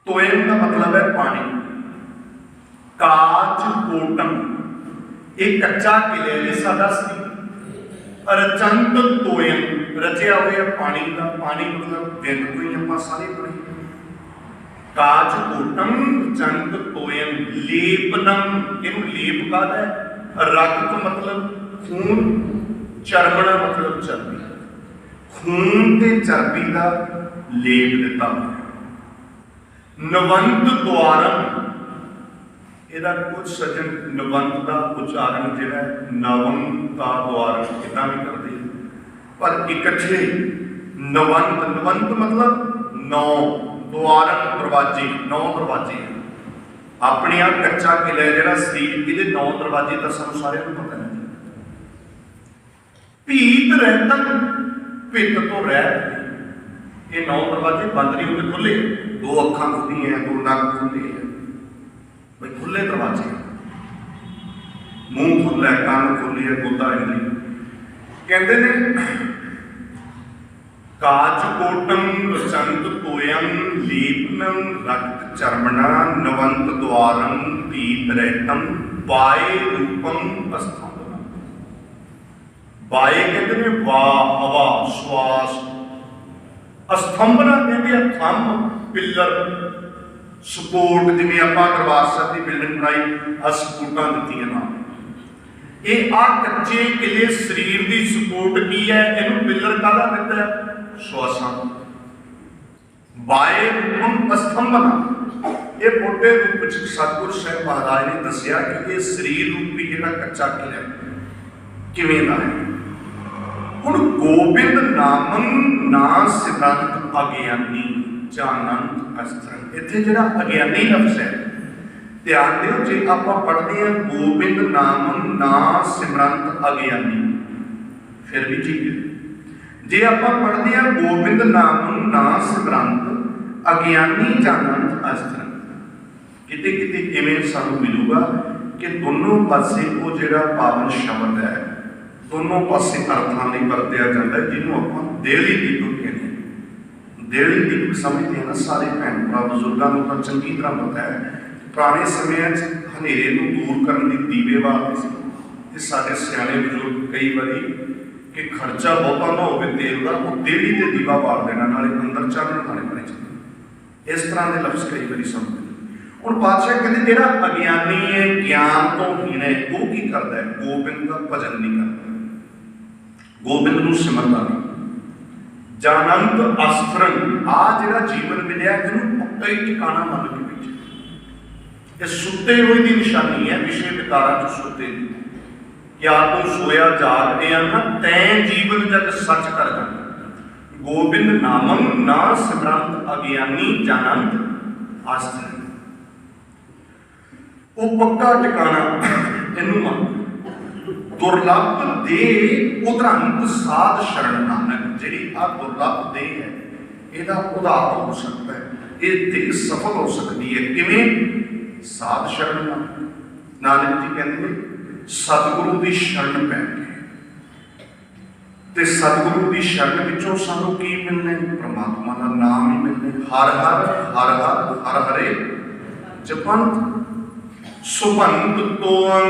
तोयम का मतलब है पानी। काच कोटम एक कच्चा किले ने साडा सी। रचंत तोयम रचिया हुआ पानी का, पानी मतलब दिन को ही आप सारे पढ़े। काच कोटम चंत तोयम लेपनम इन लेप का है। रक्त मतलब खून, चरमना मतलब चर्बी, खून के चर्बी का लेप दिता हुआ। नवंत द्वारम ਇਹਦਾ कुछ सज्जन नवंत का उच्चारण ਜਿਹੜਾ नवम का द्वारम इतना भी करते हैं, पर इकट्ठे नवंत, नवंत मतलब नौ, द्वारम दरवाजे, नौ दरवाजे। अपने आप कच्चा किला ਜਿਹੜਾ शरीर ਇਹਦੇ नौ दरवाजे ਤਾਂ ਸਾਨੂੰ ਸਾਰਿਆਂ ਨੂੰ ਪਤਾ ਹੈ। ਭੀਤ ਰਹਿਤਨ ਭਿੱਤ ਤੋਂ ਰਹਿਤ, ਇਹ नौ दरवाजे बंद नहीं होते, खुले। दो अखां खुली हैं, दो नक खुले हैं, भाई खुले दरवाजे। मुंह खुला है, कान खुली है, गोदा इंद्री। कहते ने काच कोटम रचंत तोयम लीपनम रक्त चर्मणा नवंत द्वारम पीत रहतम बाय रूपम अस्थापना। बाय कहते ने वाह हवा श्वास, अस्तंभना कहते हैं थंब, पिलर, सपोर्ट। जिवें आपां दरबार साहिब की बिल्डिंग बनाई सपोर्टां दित्तियां ना, ये आ कच्चे किले शरीर की सपोर्ट की है, इहनूं पिलर काहदा दित्ता है? श्वासां। बाय रूपम अस्तंभना, ये मोटे रूप विच सतगुर साहिब महाराज ने दस्सिया कि ये शरीर रूपी जिहड़ा कच्चा किला किवें दा है। हुण गोबिंद नामम ना सिद्धांत अज्ञानी जानंत अस्त्र, इत्थे जिहड़ा अज्ञानी लफ्ज़ है ध्यान दिओ, जे आपां पढ़दे हां गोबिंद नामम ना सिमरंत अज्ञानी फिर भी ठीक है। जे आपां पढ़दे हां गोबिंद नामम ना सिमरंत अज्ञानी जानंत अस्त्र, किते किते इवें सानूं मिलूगा कि दोनों पासे वो जिहड़ा पावन शब्द है दोनों पासे अर्थां लई वरतिया जाता है, जिन्हों आपां देहली दीपक कहते हैं। देहली दीपक समझते हैं ना सारे भैन भरा बजुर्गों को तो चंगी तरह पता है। पुराने समय हनेरे को दूर करने की दीवे बालते थे, सारे सियाने बजुर्ग कई बारी कि खर्चा बहुता ना हो तेल का, वो देहली से दीवा बाल देना, नाले अंदर चाढ़ना, नाले पानी चलना। इस तरह के लफ्ज़ कई बार समझते हैं। और बादशाह कहते जिहड़ा अज्ञानी है, ज्ञान तो हीन है, वो की करता है? गोबिंद का भजन नहीं करता, गोबिंद नूं सिमरदा नहीं। जानंत अस्त्रन, आ जिहड़ा जीवन मिलिया इहनूं पक्का ही ठिकाना मन के विच, ये सुते हुए की निशानी है, विषय विकारां च सुते दी। क्या तू सोया जाग गया ना, तैं जीवन जग सच कर जाना। गोबिंद नामम ना सिमरंत अज्ञानी जानंत अस्त्र, वो पक्का ठिकाना इहनूं मन। दुर्लभ दे उदरंत साध शरण नानक, जी आ दुर्लभ दे है यदा उदार हो सकता है, ये दे सफल हो सकती है किवें? साध शरण नानक। नानक जी कहते हैं सतगुरु की शरण पै के, सतगुरु की शरण विचों सानूं की मिलने? परमात्मा का नाम ही मिलने। हर हर हर हर हर हरे जपंत सुबंत तोअम,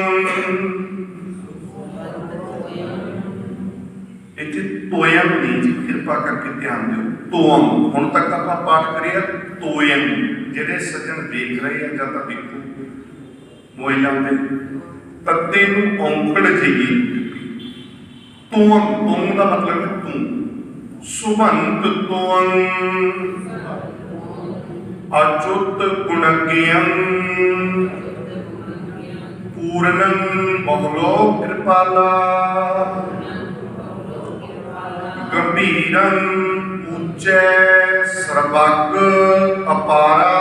इतने तोयम नहीं जी, कृपा करके ध्यान दो। तोअम हुण तक आपां पाठ करिए तोयम, जिहड़े सज्जन देख रहे हैं जां तां देखो मोबाइलां ते तत्ते नूं औंकड़ जाइए। तोअम, तोम का मतलब है तू। सुबंत तोअम अच्युत गुणज्ञं पूर्णं बहुलो कृपाला गंभीरं उच्चै सर्वज्ञ अपारा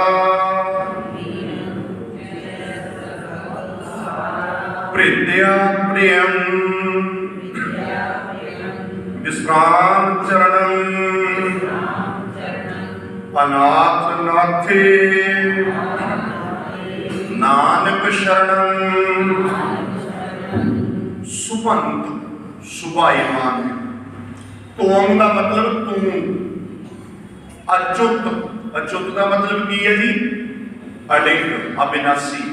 प्रीत्या प्रियं विश्राम चरणं अनाथ नाथे नानक शरणं। सुबंध सुभायमान। तोम का मतलब तू। अच्युत, अच्युत का मतलब की है जी? अडिग, अविनाशी।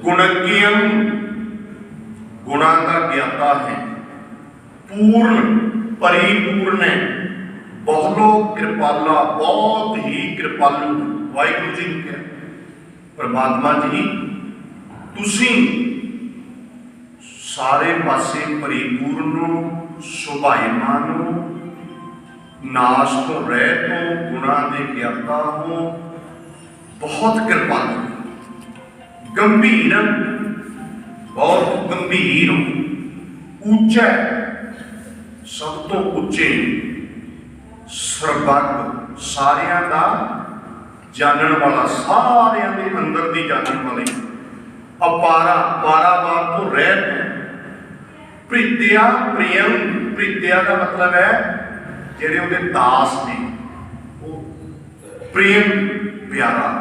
गुणज्ञम, गुणा का ज्ञाता है। पूर्ण, परिपूर्ण है। बहुलो कृपाला, बहुत ही कृपालु। वाहिगुरु जी ने कहा परमात्मा जी तुसी सारे पासे परिपूर्ण हो, शोभायमान हो, नाश तो रहित हो, गुणा दे ज्ञाता हो, बहुत कृपालु, गंभीर, बहुत गंभीर हो, ऊंचा, सब तो उच्चे, सर्वज्ञ, सारियां दा जानन वाला, सारियां दे अंदर दी जानन वाले, अपारा, पारावार तो रहत है। प्रीत्या प्रियम, प्रीत्या का मतलब है जेड़े उहदे दास ने, प्रेम प्यारा,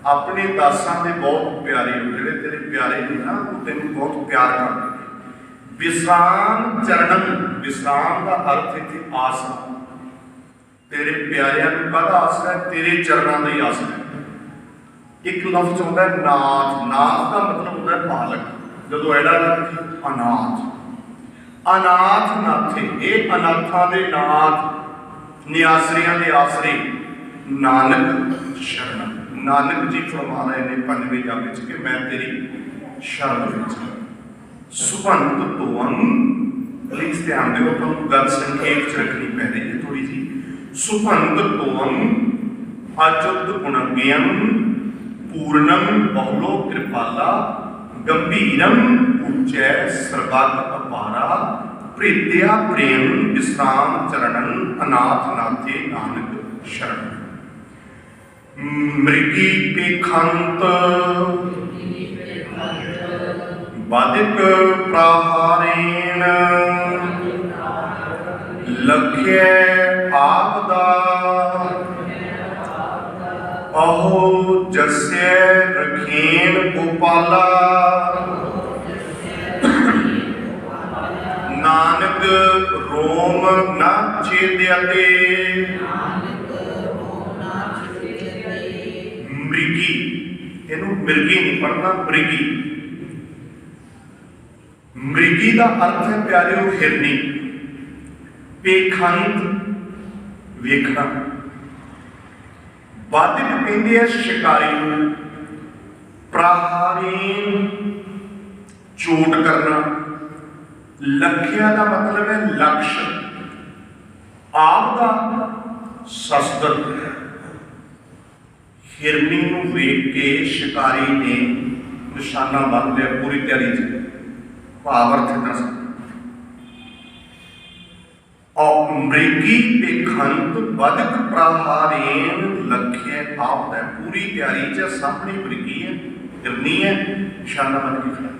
अपने दासां दे बहुत प्यारे, जेड़े तेरे प्यारे ने ना वो तेन बहुत प्यार करते। विश्राम चरणन, विश्राम का अर्थ इत्थे आसरा। तेरे प्यारियां नूं काहदा आसरा है? तेरे चरणों का ही आसरा है। एक लफ्ज होता है नाथ, नाथ का मतलब होता है बालक। जो एड़ा लगती अनाथ, अनाथ नाथे, ये अनाथां दे नाथ, निआसरियां दे आसरे, नानक शरण। नानक जी फरमा रहे ने पंजवें जाप च कि मैं तेरी शरण विच। सुबंध तोअन, प्लीज ध्यान दिओ, तुहानूं गल संखेप च रखनी पै रही है थोड़ी जी। सुबंध तोअन अच्युत गुणज्ञम, पूर्णम बहुलो कृपाला, गंभीरम उच्चै सर्वज्ञ अपारा, प्रीत्या प्रेम विश्राम चरणन अनाथ नाथे नानक शरण। मृगी पेखंत बाधिक प्रहारेण, लक्ष्य आपदा अहो जस्य रखेन गोपाला, नानक रोम न छेद्यते। मृगी, इनू मृगी नहीं पढ़ना, मृगी। मृगी का अर्थ है प्यारे हिरनी। पेखंत वेखना। बाधिक कहते हैं शिकारी, प्रहारीन चोट करना। लक्ष्य का मतलब है लक्ष्य, आप का शस्त्र। हिरनी नूं वेख के शिकारी ने निशाना बन लिया पूरी तैयारी च, भावर्थ दस। और मृगी पेखंत बाधिक प्रहारेण लक्ष्य आप है, पूरी तैयारी च सामने मृगी है, हिरनी है, निशाना बन के खड़ा।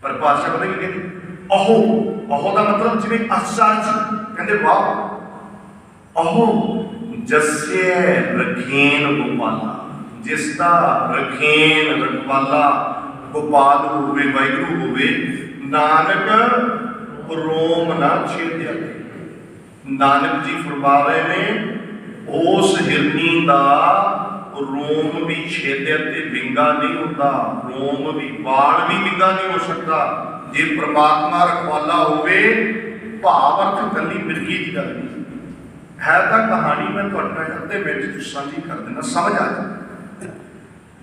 पर भाषा पता की कहती? अहो, अहो का मतलब जिवें आश्चर्य, कहते वाह। अहो जस्य रखेन गोपाला, जिसका रखेन रखवाला गोपाल होवे, वाहिगुरू होवे, नानक रोम ना छेद्या। नानक जी फरमा रहे ने उस हिरनी का रोम भी छेद्या ते विंगा नहीं होता, रोम भी, बाल भी विंगा नहीं हो सकता जे परमात्मा रखवाला होवे। भाव अर्थ कली मिर्गी की गल नहीं है। तो कहानी मैं तुहाडे नाल अद्धे मिनट साझी कर देना, समझ आ जाए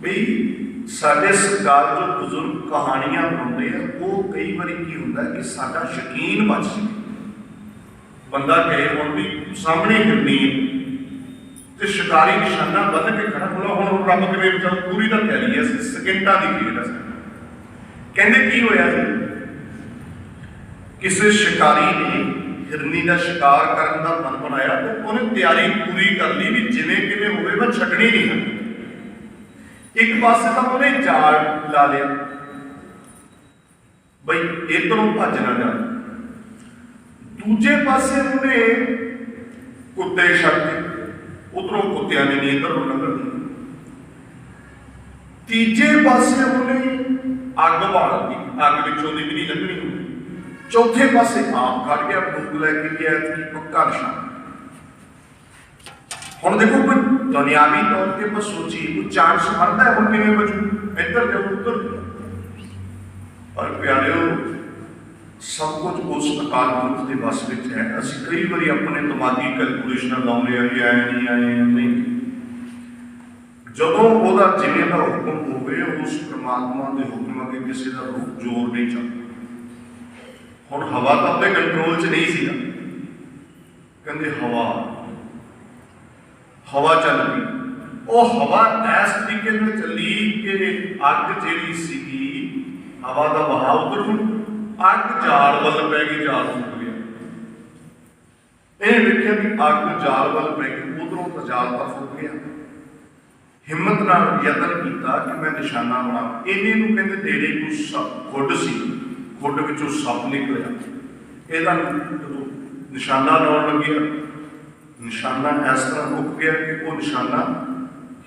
बई साडे सरकार जो बुजुर्ग कहानियां बनाते हैं वो कई बार की होता है कि साडा यकीन बच जाए। बंदा कहे हुण भी सामने हिरनी है तो शिकारी निशाना बन के खड़ा होना, हुण रब करे चल पूरी तो तैयारी है, सेकंडां दी खेड है। कहंदे की होया जी, किसी शिकारी ने हिरनी का शिकार करने का मन बनाया तो उन्हें तैयारी पूरी कर ली भी जिवें किवें होवे मैं छड्डनी नहीं है। एक पासे तो उन्हें जाल ला लिया बई इधरों भज ना जाए, दूजे पासे उन्हें कुत्ते छड्डते, उधरों कुत्तियां ने नहीं इधरों लंघण दी। तीजे पासे उन्हें अग बाल दी, अग विचों दी भी नहीं लंघनी होगी। चौथे पासे आप खड़ गया, बंदूक लैके गया पक्का निशाना। हुण देखो कोई दुनियावी तौर पर मैं सोचिए कोई चांस बनता है हुण किवें बचू, इधर जाओ उधर जाओ। पर प्यारिओ सब कुछ उस अकाल पुरख के बस में है। असीं कई बार अपने दिमागी कैलकुलेशन लाउने आ कि आए नहीं। जदों ओहदा जिवें दा हुक्म होवे उस परमात्मा के हुक्म अगे किसी का रूप जोर नहीं चलता। हुण हवा तो अपने कंट्रोल च नहीं सीगा, कहंदे हवा चल गई। वह हवा इस तरीके में चली कि अग जिहड़ी सीगी हवा का बहाव उधर नूं अग जाल वल पै गई, जाल फुक गया। इन्हें देखिया कि अग जाल वल पै गई, उधरों तो जाल तो फुक गया। हिम्मत नाल यतन किया कि मैं निशाना बना। इन्हें नूं कहंदे नेड़े कोई खुड सी, खुड विचों सप निकलिया। इहदा जदों निशाना लाउण लगे, निशाना इस तरह रुक गया कि वह निशाना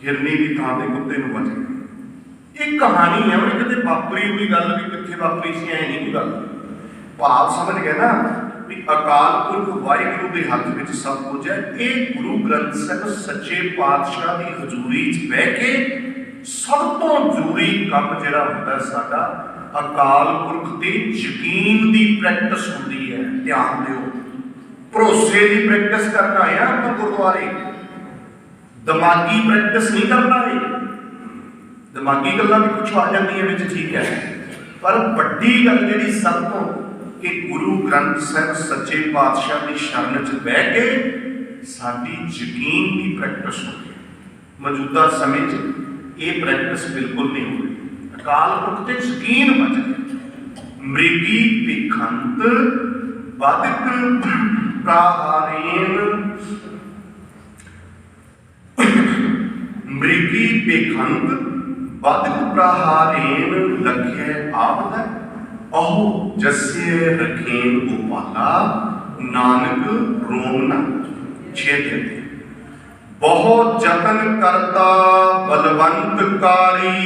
हिरनी की थां ते कुत्ते नूं बच गया। एक कहानी है, उन्हें कदे वापरी हुई गल भी कित्थे वापरी सी, ऐ नहीं कोई गल। भाव समझ गए ना भी अकाल पुरख वाहिगुरू के हथ में सब कुछ है। ये गुरु ग्रंथ ਸਾਹਿਬ सच्चे पातशाह की हजूरी च बह के सब तो जरूरी काम जिहड़ा हुंदा साडा अकाल पुरख ते यकीन की प्रैक्टिस हुंदी है। ध्यान दिओ, भरोसे की प्रैक्टिस करना है ਆਪਾਂ गुरुद्वारे, दिमागी प्रैक्टिस नहीं करना है। दिमागी गल्लां भी कुछ आ जांदियां विच, ठीक है, पर वड्डी गल जिहड़ी सब तो कि गुरु ग्रंथ ਸਾਹਿਬ सच्चे पातशाह की शरण च बह के साडी यकीन की प्रैक्टिस हो गई। मौजूदा समय च ये प्रैक्टिस बिल्कुल नहीं हो रही। अकाल पुरख ते यकीन बच गया। मृगी भिखंत बाधिक प्राहारेण, मृगी भिखंत बाधिक प्राहारेण लखे आपदा, अहो जस्य रखेन गोपाला नानक रोम न छेदे। बहुत जतन करता बलवंत कारी,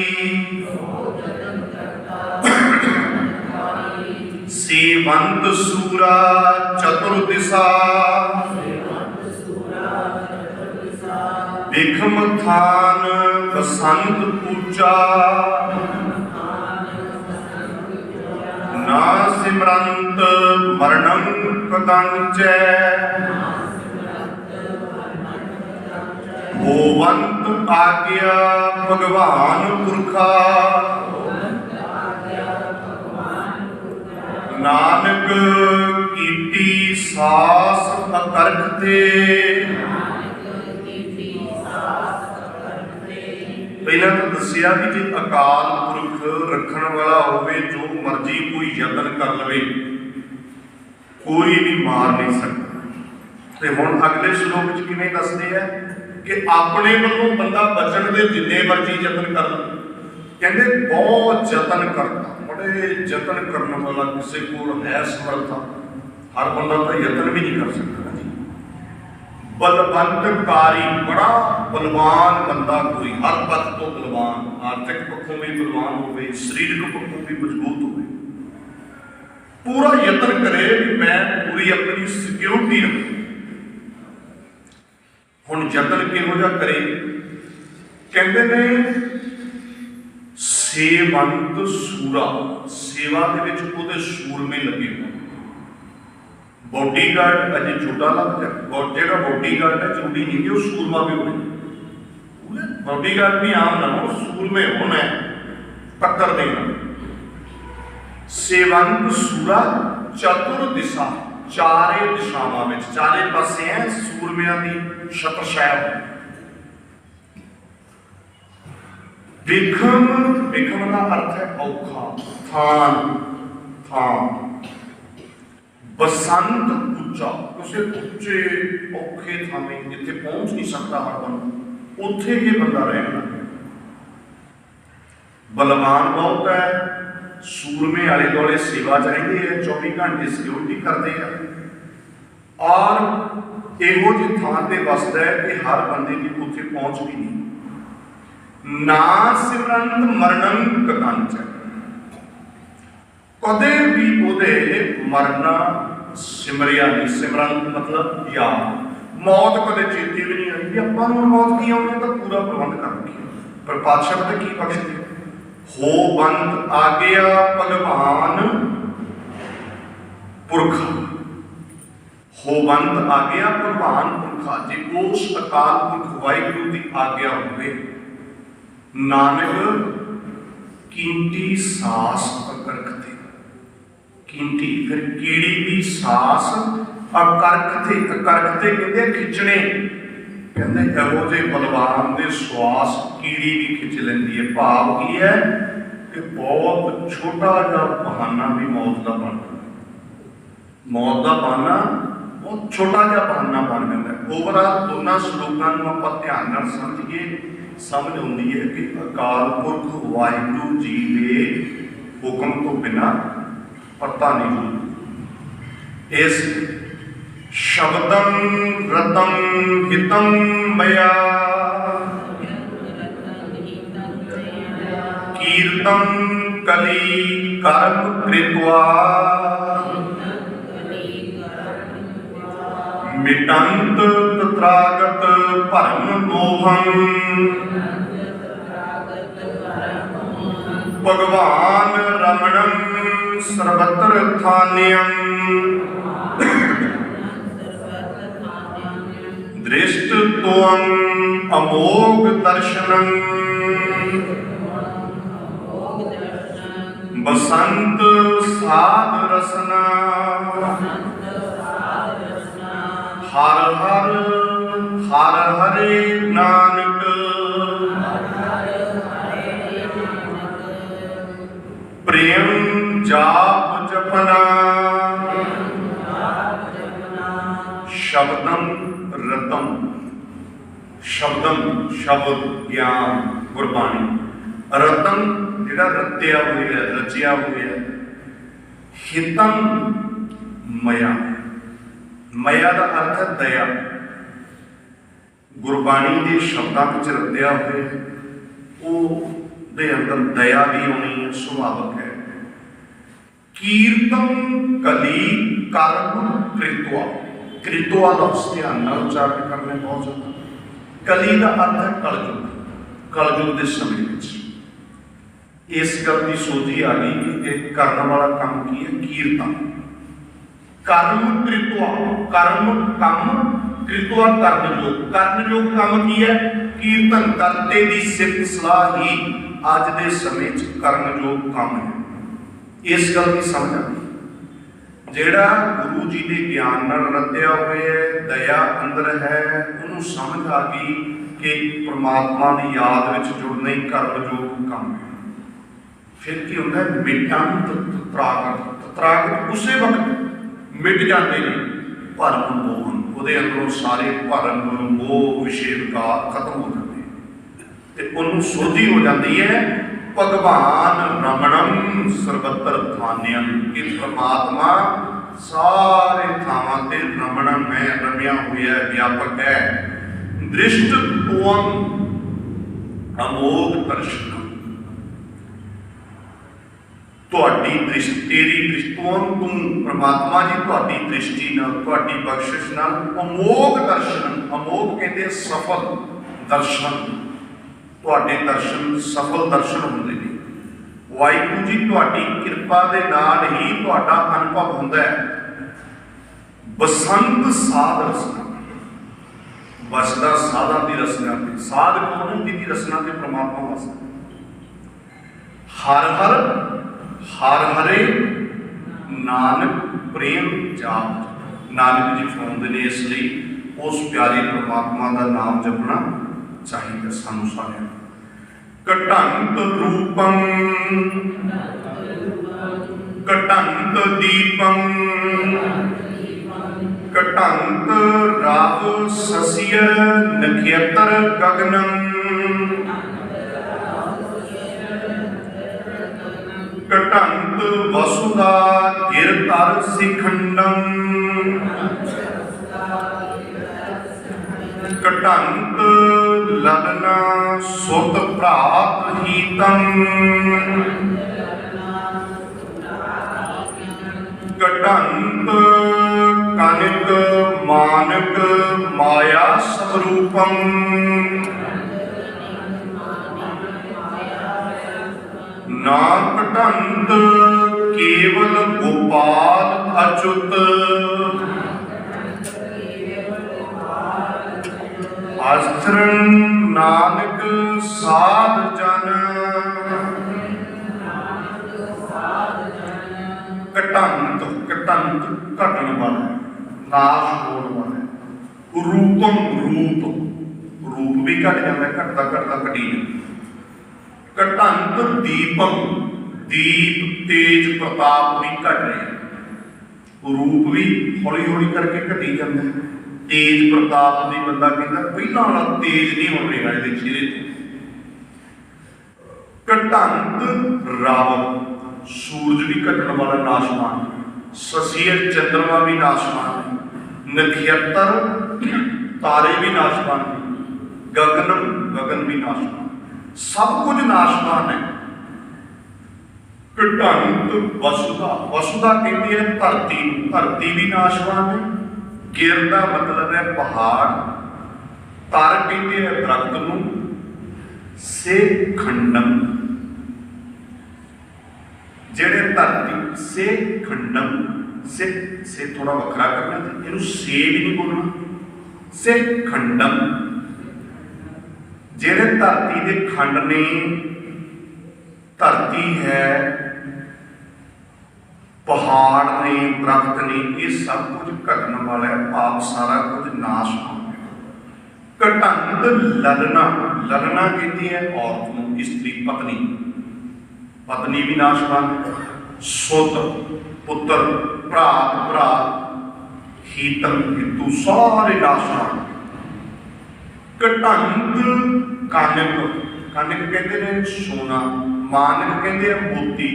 सेवंत सूरा चतुर्दिशा, विखम थान बसंत पूजा, ना सिमरंत मरणं कदंचै, होवंत आज्ञा भगवान पुरखा, नानक कीटी सास अकर्ख ते। पहला तो दसिया कि जो अकाल पुरख रखण वाला होवे, जो मर्जी कोई यतन कर लवे कोई भी मार नहीं सकता। तो हुण अगले श्लोक च किवें दसदे है कि अपने वालों बंदा बचण दे जिन्ने मर्जी यतन कर ले, कहते बहुत यतन करता, बड़े यतन करने वाला किसी को है समर्था। हर बंदा तो यतन भी नहीं कर सकता जी। बलवंतकारी, बड़ा बलवान बंदा कोई, हर पक्ष तो बलवान, आर्थिक पक्षों भी बलवान हो, शरीरक पक्षों भी मजबूत हो, पूरा यतन करे कि मैं पूरी अपनी सिक्योरिटी रखूं। हुण यतन किहो जिहा करे, कहते ने सेवंत सूरा, सेवा दे विच उहदे सूरमे लगे हो। बॉडीगार्ड अजे छोटा लगता है, और जो बॉडीगार्ड है जरूरी नहीं कि वो सूरमा भी हो। बॉडीगार्ड भी आम ना हो, सूरमे होना है, टक्कर देना। सेवंत सूरा चतुर दिशा, चारे दिशावां में, चारे पासे है सूरमियां दी छत्रछाया। विखम, विखम का अर्थ है औखा, थान, थान। बसंत उच्चा, किसी उच्चे औखे थाने जिथे पहुंच नहीं सकता हर बंदा, उत्थे ये बंदा रहना। बलवान बहुत है, सूरमे आले दुआले सेवा चाहिए है, 24 घंटे सिक्योरिटी करते हैं। और ਇਹੋ ਜਿਹੀ ਥਾਂ ਤੇ ਵਸਦਾ ਹੈ ਕਿ ਹਰ ਬੰਦੇ ਦੀ ਉੱਥੇ ਪਹੁੰਚ ਵੀ ਨਹੀਂ। ਨਾ ਸਿਮਰੰਤ ਮਰਨੰ ਕਕੰਚ, ਕਦੇ ਵੀ ਉਹਦੇ ਮਰਨਾ ਸਿਮਰਿਆ ਨਹੀਂ। ਸਿਮਰੰਤ ਮਤਲਬ ਯਾਦ, ਮੌਤ ਕਦੇ ਚੇਤੇ ਵੀ ਨਹੀਂ ਆਈ ਵੀ ਆਪਾਂ ਨੂੰ ਮੌਤ ਕੀ ਆਉਣੀ, ਤਾਂ ਪੂਰਾ ਪ੍ਰਬੰਧ ਕਰ ਰੱਖਿਆ। ਪਰ ਪਾਤਸ਼ਾਹ ਪਤਾ ਕੀ ਬਖਸ਼ਦੇ, ਹੋ ਬੰਦ ਆ ਗਿਆ ਭਗਵਾਨ ਪੁਰਖਾ, ਹੋ ਬੰਦ ਆ ਗਿਆ ਭਗਵਾਨ ਪੁਰਖਾ। ਜੇ ਉਸ ਅਕਾਲ ਪੁਰਖ ਵਾਹਿਗੁਰੂ ਦੀ ਆਗਿਆ ਹੋਵੇ, ਨਾਨਕ ਕੀਮਤੀ ਸਾਸ ਅਕਰਖ ਤੇ, ਕੀਮਤੀ ਫਿਰ ਕੀੜੀ ਦੀ ਸਾਸ ਅਕਰਖ ਤੇ, ਅਕਰਖ ਤੇ ਕਹਿੰਦੇ ਖਿੱਚਣੇ, ਕਹਿੰਦੇ ਇਹੋ ਜਿਹੇ ਬਲਵਾਨ ਦੇ ਸਵਾਸ ਕੀੜੀ ਵੀ ਖਿੱਚ ਲੈਂਦੀ ਹੈ। ਭਾਵ ਕੀ ਹੈ ਕਿ ਬਹੁਤ ਛੋਟਾ ਜਿਹਾ ਬਹਾਨਾ ਵੀ ਮੌਤ ਦਾ ਬਣ, ਮੌਤ ਦਾ ਬਹਾਨਾ ਬਹੁਤ ਛੋਟਾ ਜਿਹਾ ਬਹਾਨਾ ਬਣ ਜਾਂਦਾ। ਓਵਰਆਲ ਦੋਨਾਂ ਸ਼ਲੋਕਾਂ ਨੂੰ ਆਪਾਂ ਧਿਆਨ ਨਾਲ ਸਮਝੀਏ, ਸਮਝ ਆਉਂਦੀ ਹੈ ਕਿ ਅਕਾਲ ਪੁਰਖ ਵਾਹਿਗੁਰੂ ਜੀ ਦੇ ਹੁਕਮ ਤੋਂ ਬਿਨਾਂ ਪਤਾ ਨਹੀਂ ਹੁੰਦਾ। ਇਸ ਸ਼ਬਦੰ ਰਤੰ ਹਿਤੰ ਮਯਾ ਕੀਰਤਨ ਕਲੀ ਕਰਮ ਕ੍ਰਿਤਵਾ ਮਿਟੰਤ ਤਤਰਾਗਤ ਭਰਮ ਮੋਹੰ ਭਗਵਾਨ ਰਮਣੰ ਸਰਬਤਰ ਥਾਨਯੰ ਦ੍ਰਿਸ਼ਟ ਤੋਅੰ ਅਮੋਘ ਦਰਸ਼ਨੰ ਬਸੰਤ ਸਾਧ ਰਸਨਾ ਹਰ ਹਰ ਹਰ ਹਰੇ ਨਾਨਕ ਪ੍ਰੇਮ ਜਾਪ ਜਪਨਾ ਸ਼ਬਦੰ ਰਤੰ ਸ਼ਬਦੰ ਸ਼ਬਦ ਗਿਆਨ ਗੁਰਬਾਣੀ ਰਤਨ ਜਿਹੜਾ ਰਤਿਆ ਹੋਇਆ ਰਚਿਆ ਹੋਇਆ ਹਿਤੰ ਮਯਾ ਮਯਾ ਦਾ ਅਰਥ ਹੈ ਦਇਆ ਗੁਰਬਾਣੀ ਦੇ ਸ਼ਬਦਾਂ ਵਿੱਚ ਰਤਿਆ ਹੋਇਆ ਉਹ ਦੇ ਅੰਦਰ ਦਇਆ ਵੀ ਹੋਣੀ ਸੁਭਾਵਕ ਹੈ ਕੀਰਤਨ ਕਲੀ ਕਰਮ ਕ੍ਰਿਤਵਾ ਕ੍ਰਿਤਵਾ ਲਫ਼ਜ਼ ਧਿਆਨ ਨਾਲ ਉਚਾਰਨ ਕਰਨੇ ਬਹੁਤ ਜ਼ਰੂਰੀ ਕਲੀ ਦਾ ਅਰਥ ਹੈ ਕਲਯੁਗ ਕਲਯੁਗ ਦੇ ਸਮੇਂ ਵਿੱਚ ਇਸ ਗੱਲ ਦੀ ਸੋਝੀ ਆ ਗਈ ਕਿ ਇਹ ਕਰਨ ਵਾਲਾ ਕੰਮ ਕੀ ਹੈ ਕੀਰਤਨ ਕਰਮ ਕ੍ਰਿਤਵਾ ਕਰਮ ਕੰਮ ਕ੍ਰਿਤਵਾ ਕਰਨਯੋਗ ਕੰਮ ਕੀ ਹੈ ਕੀਰਤਨ ਕਰਤੇ ਦੀ ਸਿਫਤ ਸਲਾਹ ਹੀ ਅੱਜ ਦੇ ਸਮੇਂ 'ਚ ਕਰਨਯੋਗ ਕੰਮ ਹੈ ਇਸ ਗੱਲ ਦੀ ਸਮਝ ਆ ਜਿਹੜਾ ਗੁਰੂ ਜੀ ਦੇ ਗਿਆਨ ਨਾਲ ਰਤਿਆ ਹੋਇਆ ਹੈ ਦਇਆ ਅੰਦਰ ਹੈ ਉਹਨੂੰ ਸਮਝ ਆ ਗਈ ਕਿ ਪ੍ਰਮਾਤਮਾ ਦੀ ਯਾਦ ਵਿੱਚ ਜੁੜਨਾ ਹੀ ਕਰਨਯੋਗ ਕੰਮ ਹੈ ਫਿਰ ਕੀ ਹੁੰਦਾ ਮਿਟੰਤ ਤਤਰਾਗਤ ਉਸੇ ਵਕਤ ਮਿਟ ਜਾਂਦੇ ਨੇ ਭਰਮ ਮੋਹਨ ਉਹਦੇ ਅੰਦਰੋਂ ਸਾਰੇ ਭਰਮ ਮੋਹ ਵਿਸ਼ੇਵਕਾਰ ਖਤਮ ਹੋ ਜਾਂਦੇ ਤੇ ਉਹਨੂੰ ਸੋਝੀ ਹੋ ਜਾਂਦੀ ਹੈ ਭਗਵਾਨ ਰਮਣੰ ਸਰਬਤਰ ਥਾਨਯੰ ਕਿ ਪ੍ਰਮਾਤਮਾ ਸਾਰੇ ਥਾਵਾਂ ਤੇ ਰਮਣੰ ਹੈ ਰਮਿਆ ਹੋਇਆ ਵਿਆਪਕ ਹੈ ਦ੍ਰਿਸ਼ਟ ਤੋਅੰ ਅਮੋਘ ਦਰਸ਼ਨ ਤੁਹਾਡੀ ਦ੍ਰਿਸ਼ਟੀ ਤੇਰੀ ਦ੍ਰਿਸ਼ਟੋਂ ਤੂੰ ਪ੍ਰਮਾਤਮਾ ਜੀ ਤੁਹਾਡੀ ਦ੍ਰਿਸ਼ਟੀ ਨਾਲ ਤੁਹਾਡੀ ਬਖਸ਼ਿਸ਼ ਨਾਲ ਅਮੋਘ ਦਰਸ਼ਨ ਅਮੋਘ ਕਹਿੰਦੇ ਸਫਲ ਦਰਸ਼ਨ ਤੁਹਾਡੇ ਦਰਸ਼ਨ ਸਫਲ ਦਰਸ਼ਨ ਹੁੰਦੇ ਨੇ ਵਾਹਿਗੁਰੂ ਜੀ ਤੁਹਾਡੀ ਕਿਰਪਾ ਦੇ ਨਾਲ ਹੀ ਤੁਹਾਡਾ ਅਨੁਭਵ ਹੁੰਦਾ ਹੈ ਬਸੰਤ ਸਾਧ ਰਸਨਾ ਵਸਦਾ ਸਾਧਾਂ ਦੀ ਰਸਨਾ ਤੇ ਸਾਧ ਕੌਣ ਜਿਹਦੀ ਰਸਨਾ ਤੇ ਪ੍ਰਮਾਤਮਾ ਵਸਦਾ ਹਰ ਹਰ ਹਰ ਹਰੇ ਨਾਨਕ ਪ੍ਰੇਮ ਜਾਪ ਨਾਨਕ ਜੀ ਫਰਮਾਉਂਦੇ ਨੇ ਇਸ ਲਈ ਉਸ ਪਿਆਰੇ ਪ੍ਰਮਾਤਮਾ ਦਾ ਨਾਮ ਜਪਣਾ ਚਾਹੀਦਾ ਸਾਨੂੰ ਸਾਰਿਆਂ ਨੂੰ ਘਟੰਤ ਰੂਪੰ ਘਟੰਤ ਦੀਪੰ ਘਟੰਤ ਰਾਵ ਸਸਿਯ ਨਖੇਤਰ ਗਗਨੰ ਘਟੰਤ ਵਸੁਦਾ ਗਿਰ ਤਰ ਸਿਖੰਡੰ कटंत ललना सुत भ्रात हीतम कटंत कनिक मानक माया स्वरूपम ना कटंत केवल गोपाल अच्युत आश्रम नानक साध जन कटंत कटंत घटन वाला नाश होने वाला रूपम रूप रूप भी घट जाता है घटता घटता घटी कटंत दीपम दीप तेज प्रताप भी घट रहे रूप भी हौली हौली करके घटी जाता है तेज प्रताप भी बंदा कहता पहला वाला तेज नहीं हो रहा ये चेहरे तो कटंत रावण सूरज भी घटन वाला नाशवान ससीर चंद्रमा भी नाशवान नक्षत्र तारे भी नाशवान गगन गगन भी नाशवान सब कुछ नाशवान है कटंत वसुधा वसुधा कहती है धरती धरती भी नाशवान है गिर का मतलब है पहाड़ तार कहते हैं दरख्त नूं से खंडम जेड़े धरती से खंडम से थोड़ा वखरा करना इनू से भी नहीं बोलना से खंडम जेड़े धरती के खंड ने धरती है पहाड़ ने दरख्त ने ये सब कुछ घटने वाला है पाप सारा कुछ नाश हो गया कटंत ललना ललना कहती है औरत को स्त्री पत्नी पत्नी भी नाशवान सुत पुत्र भ्रात भ्रात हीतम हितु सारे नाशवान कटंत कानक कानक कहते हैं सोना मानक कहते हैं मोती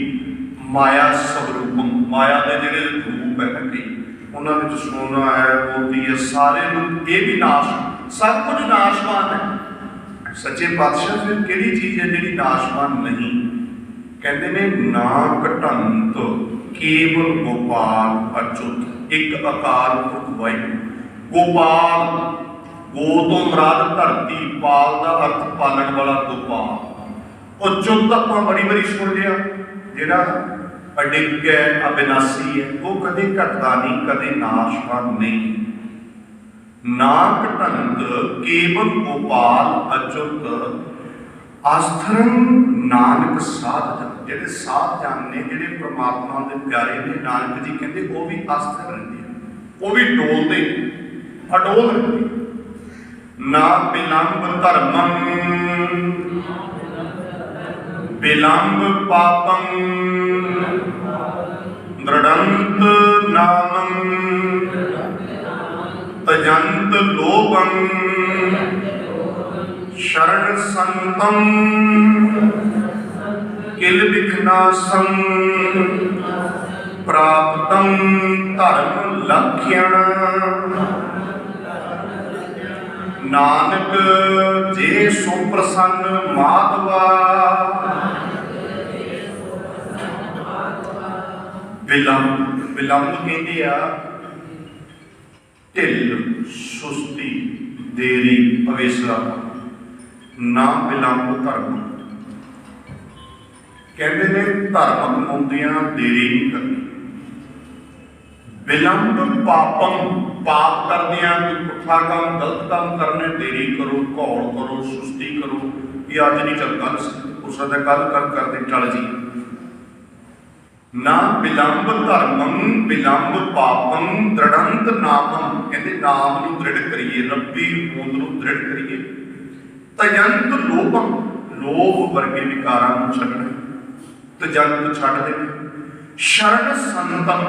माया स्वरूपम माया के जोड़े रूप है कई उन्होंने सोना है मोती है सारे रूप ये भी नाश सब कुछ नाशवान है सच्चे पातशाह फिर किहड़ी चीज़ है जी नाशवान नहीं कहते ने ना कटंत केवल गोपाल अच्युत एक अकाल पुरख वाहिगुरू गोपाल गो तो मुराद धरती पाल का अर्थ पालन वाला गोपाल अच्युत आप बड़ी बारी सुन लिया जिहड़ा अडिग है अविनाशी है वो कदे घटता नहीं कदे नाशवान नहीं ना कटंत केवल गोपाल अच्युत आस्थरन नानक साध जन जेडे साध जन ने जेडे परमात्मा के प्यारे ने नानक जी कहते वो भी आस्था रहते वो भी डोलते अडोल रहते ना विलंब धर्मम विलंब पापम दृढ़ंत नामं तजंत लोभं शरण संतं किल विघ्नासं प्राप्तं धर्म लक्ष्यण नानक जे सुप्रसन्न माधवा विलंब विलंब कहते आ ढिल सुस्ती देरी पवेसरा ना विलंब धर्म कहते ने धर्म कमाउंदियां देरी नहीं करनी विलंब पापम पाप करदियां कोई पुठा काम गलत काम करने देरी करो घौल करो सुस्ती करो ये अज नहीं चलता हो सकता कल करते चल जी ना विलंब धर्मम विलंब पापम दृढ़ंत नामम कहते नाम नूं दृढ़ करिए रब्बी होंद नूं दृढ़ करिए तजंत लोभम लोभ वर्गे विकारां नूं छड्डना तजंत छड्ड देना शरण संतम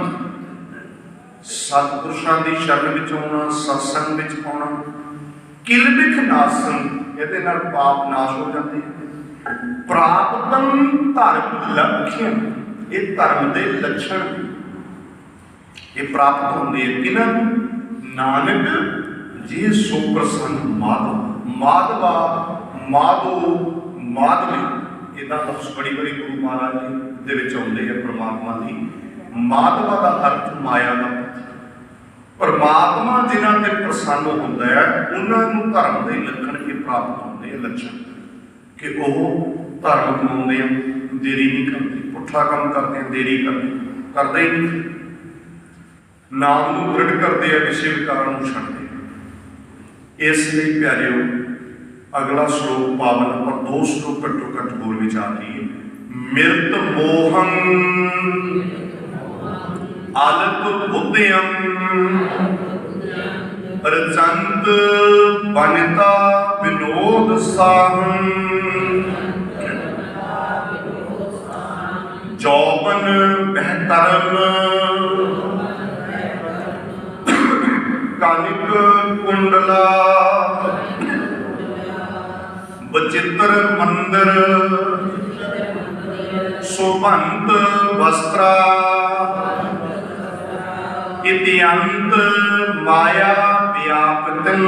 सतपुरुषां दी शरण विच आउणा सत्संग विच आउणा किल विघ्नासन इहदे नाल पाप नाश हो जाते प्राप्तम धर्म लक्ष्यम ये धर्म के लक्षण ये प्राप्त होंगे कि नानक जे सो प्रसन्न माधव माधवा माधो माधवी इदा लफ्ज़ बड़ी बड़ी गुरु महाराज जी दे विच आउंदे आ परमात्मा दी। माधवा का अर्थ माया का परमात्मा जिन्हां ते प्रसन्न हुंदा है उन्हां नूं धर्म दे लक्षण के प्राप्त होंदे आ। लक्षण कि वह धर्म कमाउंदे आ देरी नहीं करते, पुट्ठा काम करते हैं देरी करते ही नहीं, नाम नूं दृढ़ करते हैं, विषय विकार नूं छड्डदे। इसलिए प्यारिओ अगला श्लोक पावन पर 2 श्लोक घट्टो घट्ट होर विचार लीए। मिरत मोहं आलप बुद्धियं रचंत वनिता विनोद साहं जौबन बहकरम कानिक कुंडला बचित्र मंदिर शोभंत वस्त्रा इत्यंत माया व्यापृतं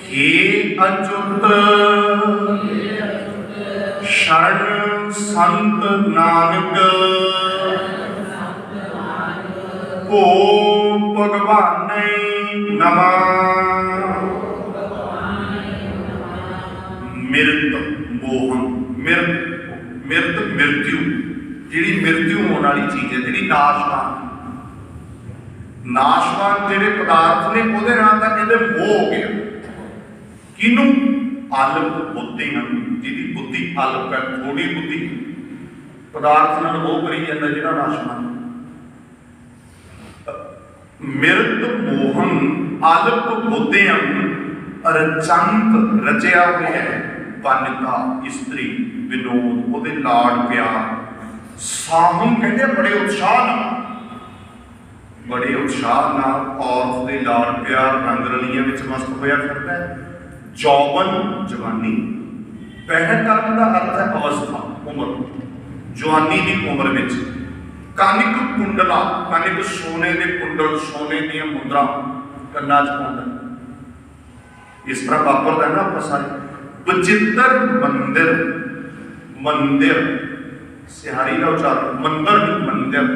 हे अच्युत शरण संत नानक को भगवान नमः। मिरत मोहम मिरत मृत्यु जिहड़ी मृत्यु होने वाली चीज़ है, जिहड़ी नाशवान जिहड़े पदार्थ ने उहदे नाल तां कहंदे मोह हो गया। किनूं आलप बुद्धि जिहदी बुद्धि आलप है, थोड़ी बुद्धि पदार्थ नाल मोह करी जांदा जिहड़ा नाशवान। मिरत मोहन आलप बुद्धियम रचंत रचिया हुआ है वनिता स्त्री विनोद उहदे लाड़ प्यार साहम कहते बड़े उत्साह नाल औरत दे लाड़ प्यार रंग रलियां विच मस्त होया फिरदा है। जौबन जवानी, पहले कर्म का अर्थ है अवस्था उम्र, जवानी की उम्र विच। कानिक कुंडला कानिक सोने के कुंडल सोने दी मुद्रा कन्ना च पाउंदा, इस तरह वापरदा ना आप सारे। बचित्र मंदिर मंदिर सिहारी का उच्चारण मंदिर नहीं मंदिर।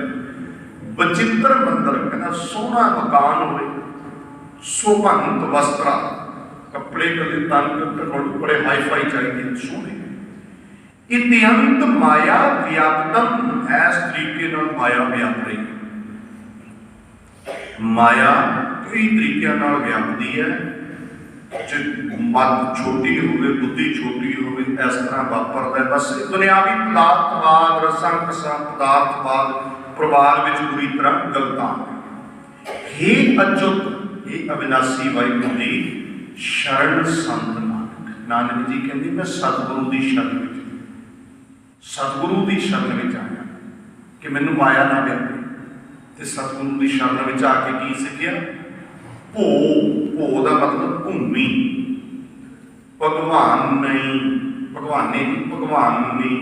बचित्र मंदिर कहना सोहना मकान होवे, शोभंत वस्त्रा कपड़े कदे तन बड़े हाई फाई चाहिए सोने। इत्यंत माया व्याप्तम इस तरीके नाल माया व्याप रही। माया कई तरीके नाल व्यापदी है, मत छोटी होवे बुद्धि छोटी होवे इस तरह वापरदा है। बस दुनियावी पदार्थवाद रसां पदार्थवाद परिवार विच पूरी तरह गलतान है। हे अच्युत हे अविनाशी वाहिगुरू जी शरण संत नानक, नानक जी कहंदे मैं सतगुरु की शरण में सतगुरु की शरण में आया कि मैनू माया ना व्यापे। तो सतगुरु की शरण में आके की सीखिया भो भो का मतलब भूमि भगवान नहीं भगवानी भगवानी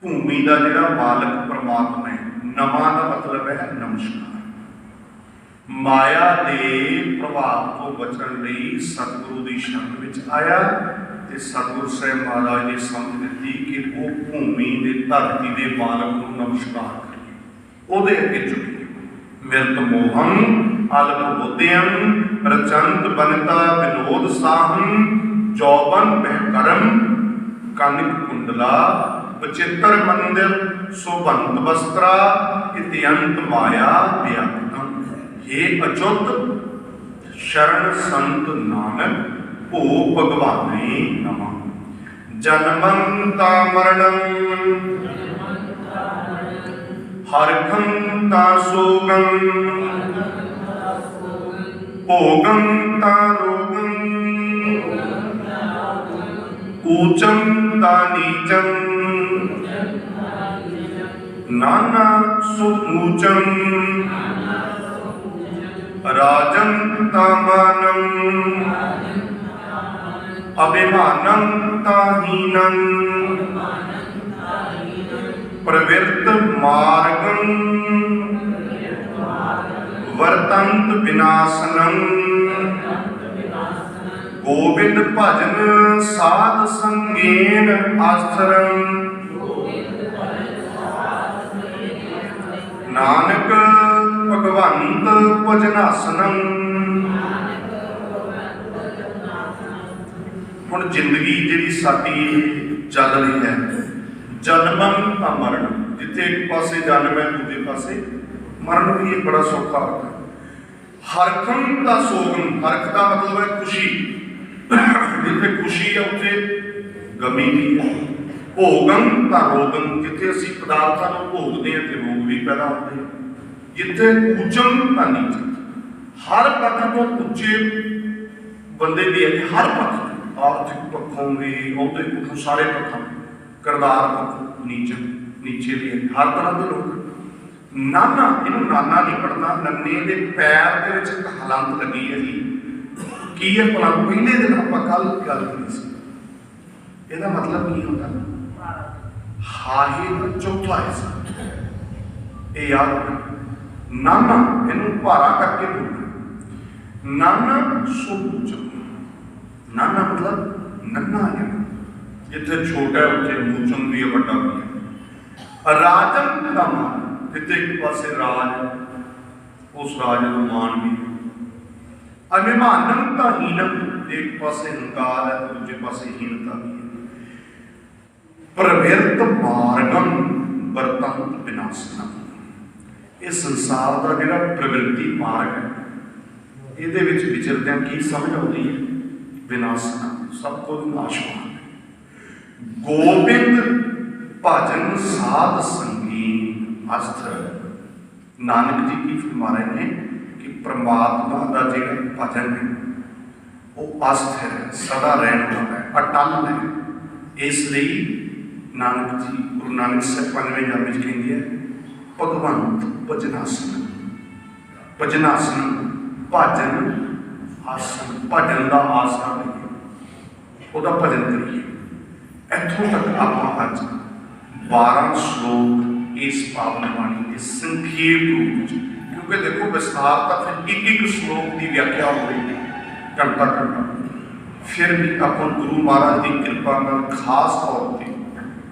भूमि का जिहड़ा मालक परमात्मा है। नमा का मतलब है नमस्कार। माया के प्रभाव को बचन लई सतगुरु की शरण में आया ते सतगुरु साहिब महाराज ने समझ दी कि वो भूमि के धरती के मालक को नमस्कार करिए, उहदे अगे झुकिए। मिरत मोहन आलप बुद्धियम रचंत वनिता विनोद साहम जौबन बहकरम कानिक कुंडला बचित्र मंदिर शोभंत वस्त्रा इत्यंत माया व्याप्तम। हे अच्युत शरण संत नानक भो भगवाने नमः। जन्मंता मरणं हरखं ता शोकं भोगं ता रोगं ऊचं ता नीचं नाना सुखमुचं राजं ता मानं अभिमानं ता हीनं प्रवृत्त मार्गं वरतंत विनाशनम। गोविंद भजन साध संगेन आस्थरम। नानक भगवंत भजनासनम। हुण जिंदगी जिहड़ी साडी चल रही है, जन्मन का मरण, जिथे एक पासे जन्म है दूजे पासे मरण भी एक बड़ा सौखा अर्थ है। हरखम का सोगम, हरख का मतलब है खुशी, जिथे खुशी है उसे गमी भी है। भोगम का रोगम, जिथे असी पदार्थों को भोगते हैं तो रोग भी पैदा होते हैं। जिथे ऊचम का नीचम, हर पक्ष तो उच्चे बंदे की है, हर पक्ष आर्थिक पक्षों भी, औद्योगिक पक्षों, सारे पक्षों, किरदार पक्ष नीचे नीचे भी है, हर तरह के लोग। नाना, इन्हों नाना नहीं पढ़ना, नन्ने के पैर के विच एक हलंत लगी है जी, की है भला पहले दिन आप कल गल करी सी, ਇਹਦਾ मतलब की होता है? हाहे का चौथा हिस्सा, ये याद रखना। नाना इन्हों भारा करके बोलना, नाना सोचो, नाना मतलब नन्ना है, जिथे छोटा है उसे मूचम भी है, बड़ा भी है। राजन का मान, जिथे एक पासे राज है उस राज का मान भी है। अभिमानम का हीनम, एक पासे हंकार है दूसरे पासे हीनता भी है। प्रवृत्त मार्गम वर्तंत विनाशनम, इस संसार का जिहड़ा प्रवृत्ति मार्ग है, ਇਹਦੇ ਵਿੱਚ ਵਿਚਰਦਿਆਂ ਕੀ ਸਮਝ ਆਉਂਦੀ ਹੈ? विनाशना, सब कुछ नाशवान। गोविंद भजन साध संगीन अस्त्र। नानक जी की फरमा रहे हैं कि परमात्मा का जो भजन है वो अस्थिर है, सदा रहने वाला है, अटल है। इसलिए नानक जी, गुरु नानक साहब 5वें जाप में कहते हैं भगवंत भजनासन। भजनासन भजन आसन, भजन का आसरा लईए, वह भजन करिए। इतों तक आप अज 12 श्लोक इस पावन बाणी के संखेप रूप, क्योंकि देखो विस्तार तो फिर एक श्लोक की व्याख्या हो रही है घंटा घंटा, फिर भी आप गुरु महाराज की कृपा नाल खास तौर पर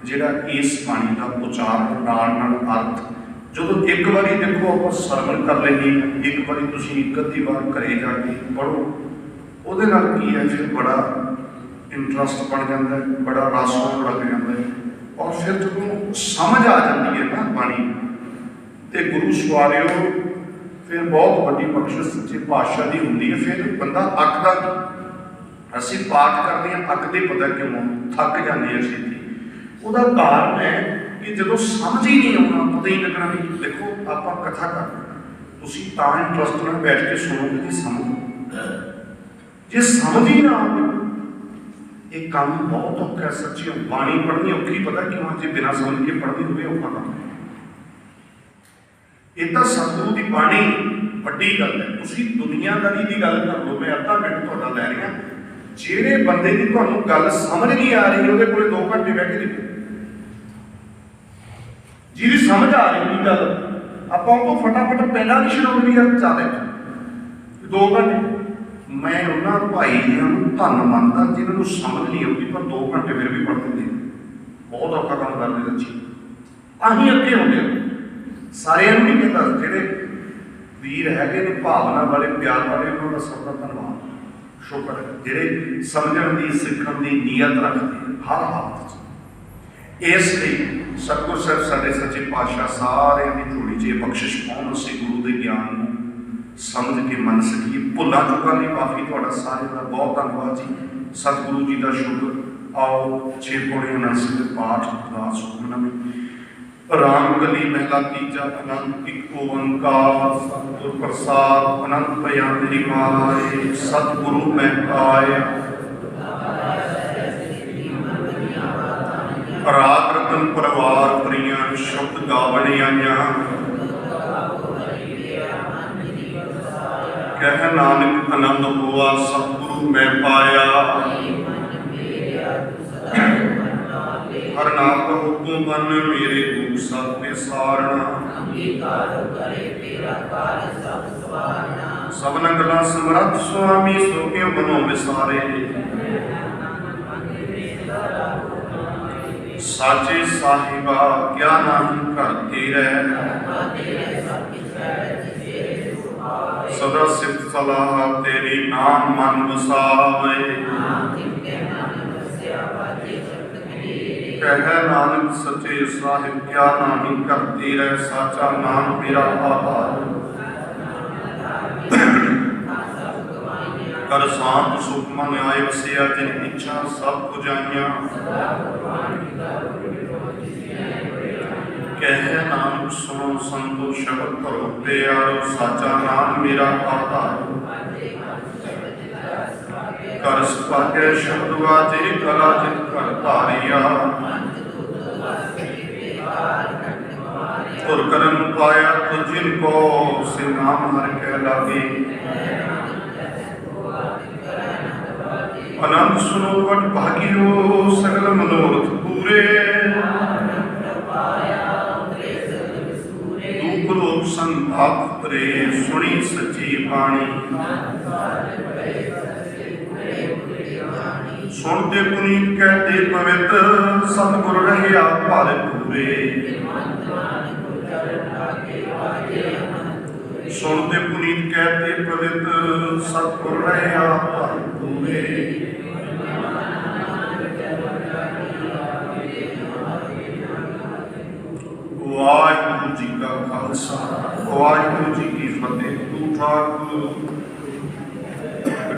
जिहड़ा इस बाणी का उचारण नाल अर्थ जो एक बार देखो आप सरवण कर लेंगे, एक बार तुम एक अद्धी बार घरे जाके पढ़ो, वो की है फिर बड़ा इंटरस्ट बन जाता है, बड़ा रस होने लग जाता है। और फिर जो समझ आ जाती है ना बाणी, तो गुरु सवारियो फिर बहुत बड़ी बख्शिश सच्चे पातशाह की होंगी है। फिर बंदा अकदा, असी पाठ करते हैं अकते, पता क्यों थक जाते हैं छेती। उसका कारण है कि जो समझ ही नहीं आना, पता ही लगना भी। देखो आप कथा कर इंटरस्ट में बैठ के सुनोगे कि समझ, जे समझ ही ना आए ये काम बहुत औखा है। सच्ची बाणी पढ़नी औखी, पता क्यों? जो बिना समझ के पढ़नी हो औखा काम है। ये तो सतगुरु की बाणी वड्डी गल है। तुसीं दुनियादारी की गल कर लो, मैं अद्धा मिनट तुहाडा लै रहा। जिहड़े बंदे की तुहानूं गल समझ नहीं आ रही, उहदे कोले 2 घंटे बैठ के देखो। जिहदी समझ आ रही गल, आपां तो फटाफट पहला नहीं छुड़ाउणी यार, चल 2 घंटे। मैं उन्होंने भाईयां धन मानता जिन्होंने समझ नहीं आती, पर 2 घंटे फिर भी पढ़ लेंगे। बहुत औखा काम करते बच्चे, अं अगे होंगे सारे नहीं कहता। जोड़े वीर है भावना वाले, प्यार वाले, उन्होंने सबका धन्यवाद, शुक्र है। जोड़े समझण की सीखण की नीयत रखते हैं हर हालत। इसलिए सतगुरु साहब साडे सच्चे पातशाह सारे की झोली च बख्शिश पाउण, असीं गुरु के ज्ञान समझ के मन सकीए। भुलां चुकां लई माफ़ी, तुहाडा सारे का बहुत धन्यवाद जी। सतगुरु जी का शुक्र। आओ 6 पौड़े आनंद पाठ अरदास हुकमनामे। राम गली महला तीजा अनंत एक ओंकार सतगुर प्रसाद अनंत बयान माए। सतगुरु मैं पाए राग रतन परिवार प्रिया शब्द गावण आइया। कह नानक आनंद हुआ सतगुरु मैं पाया। हर नाथ हुक्म बन मेरे दुख सब पे सारना
अंगीकार करे तेरा कार्य सब सवारना
सबन गला समरथ स्वामी सो के मनो विसारे साचे साहिबा क्या नाम करते रह सदा सिफ्त सलाह तेरी नाम मन वसावे कह नानक सचे साहिब क्या नामी करती रह साचा नाम मेरा आधार कर शांत सुख मन आए वसिया जिन इच्छा सब पुजाइया कह नानक सुनो संतो शब्द करो प्यारो साचा नाम मेरा आधार कर सपाके शब्द वाजे कला जित कर धारिया और कर्म पाया तो जिनको से नाम हर कह लागे अनंत सुनो वट भागियो सकल मनोरथ पूरे दुख रोग संताप परे सुनी सच्ची बाणी सुनते पुनीत कहते पवित्र सतगुर रहिया भर पूरे सुनते पुनीत कहते पवित्र सतगुर रहिया भर पूरे वाहिगुरु जी का खालसा वाहिगुरु जी की फतेह। तू ठाकुर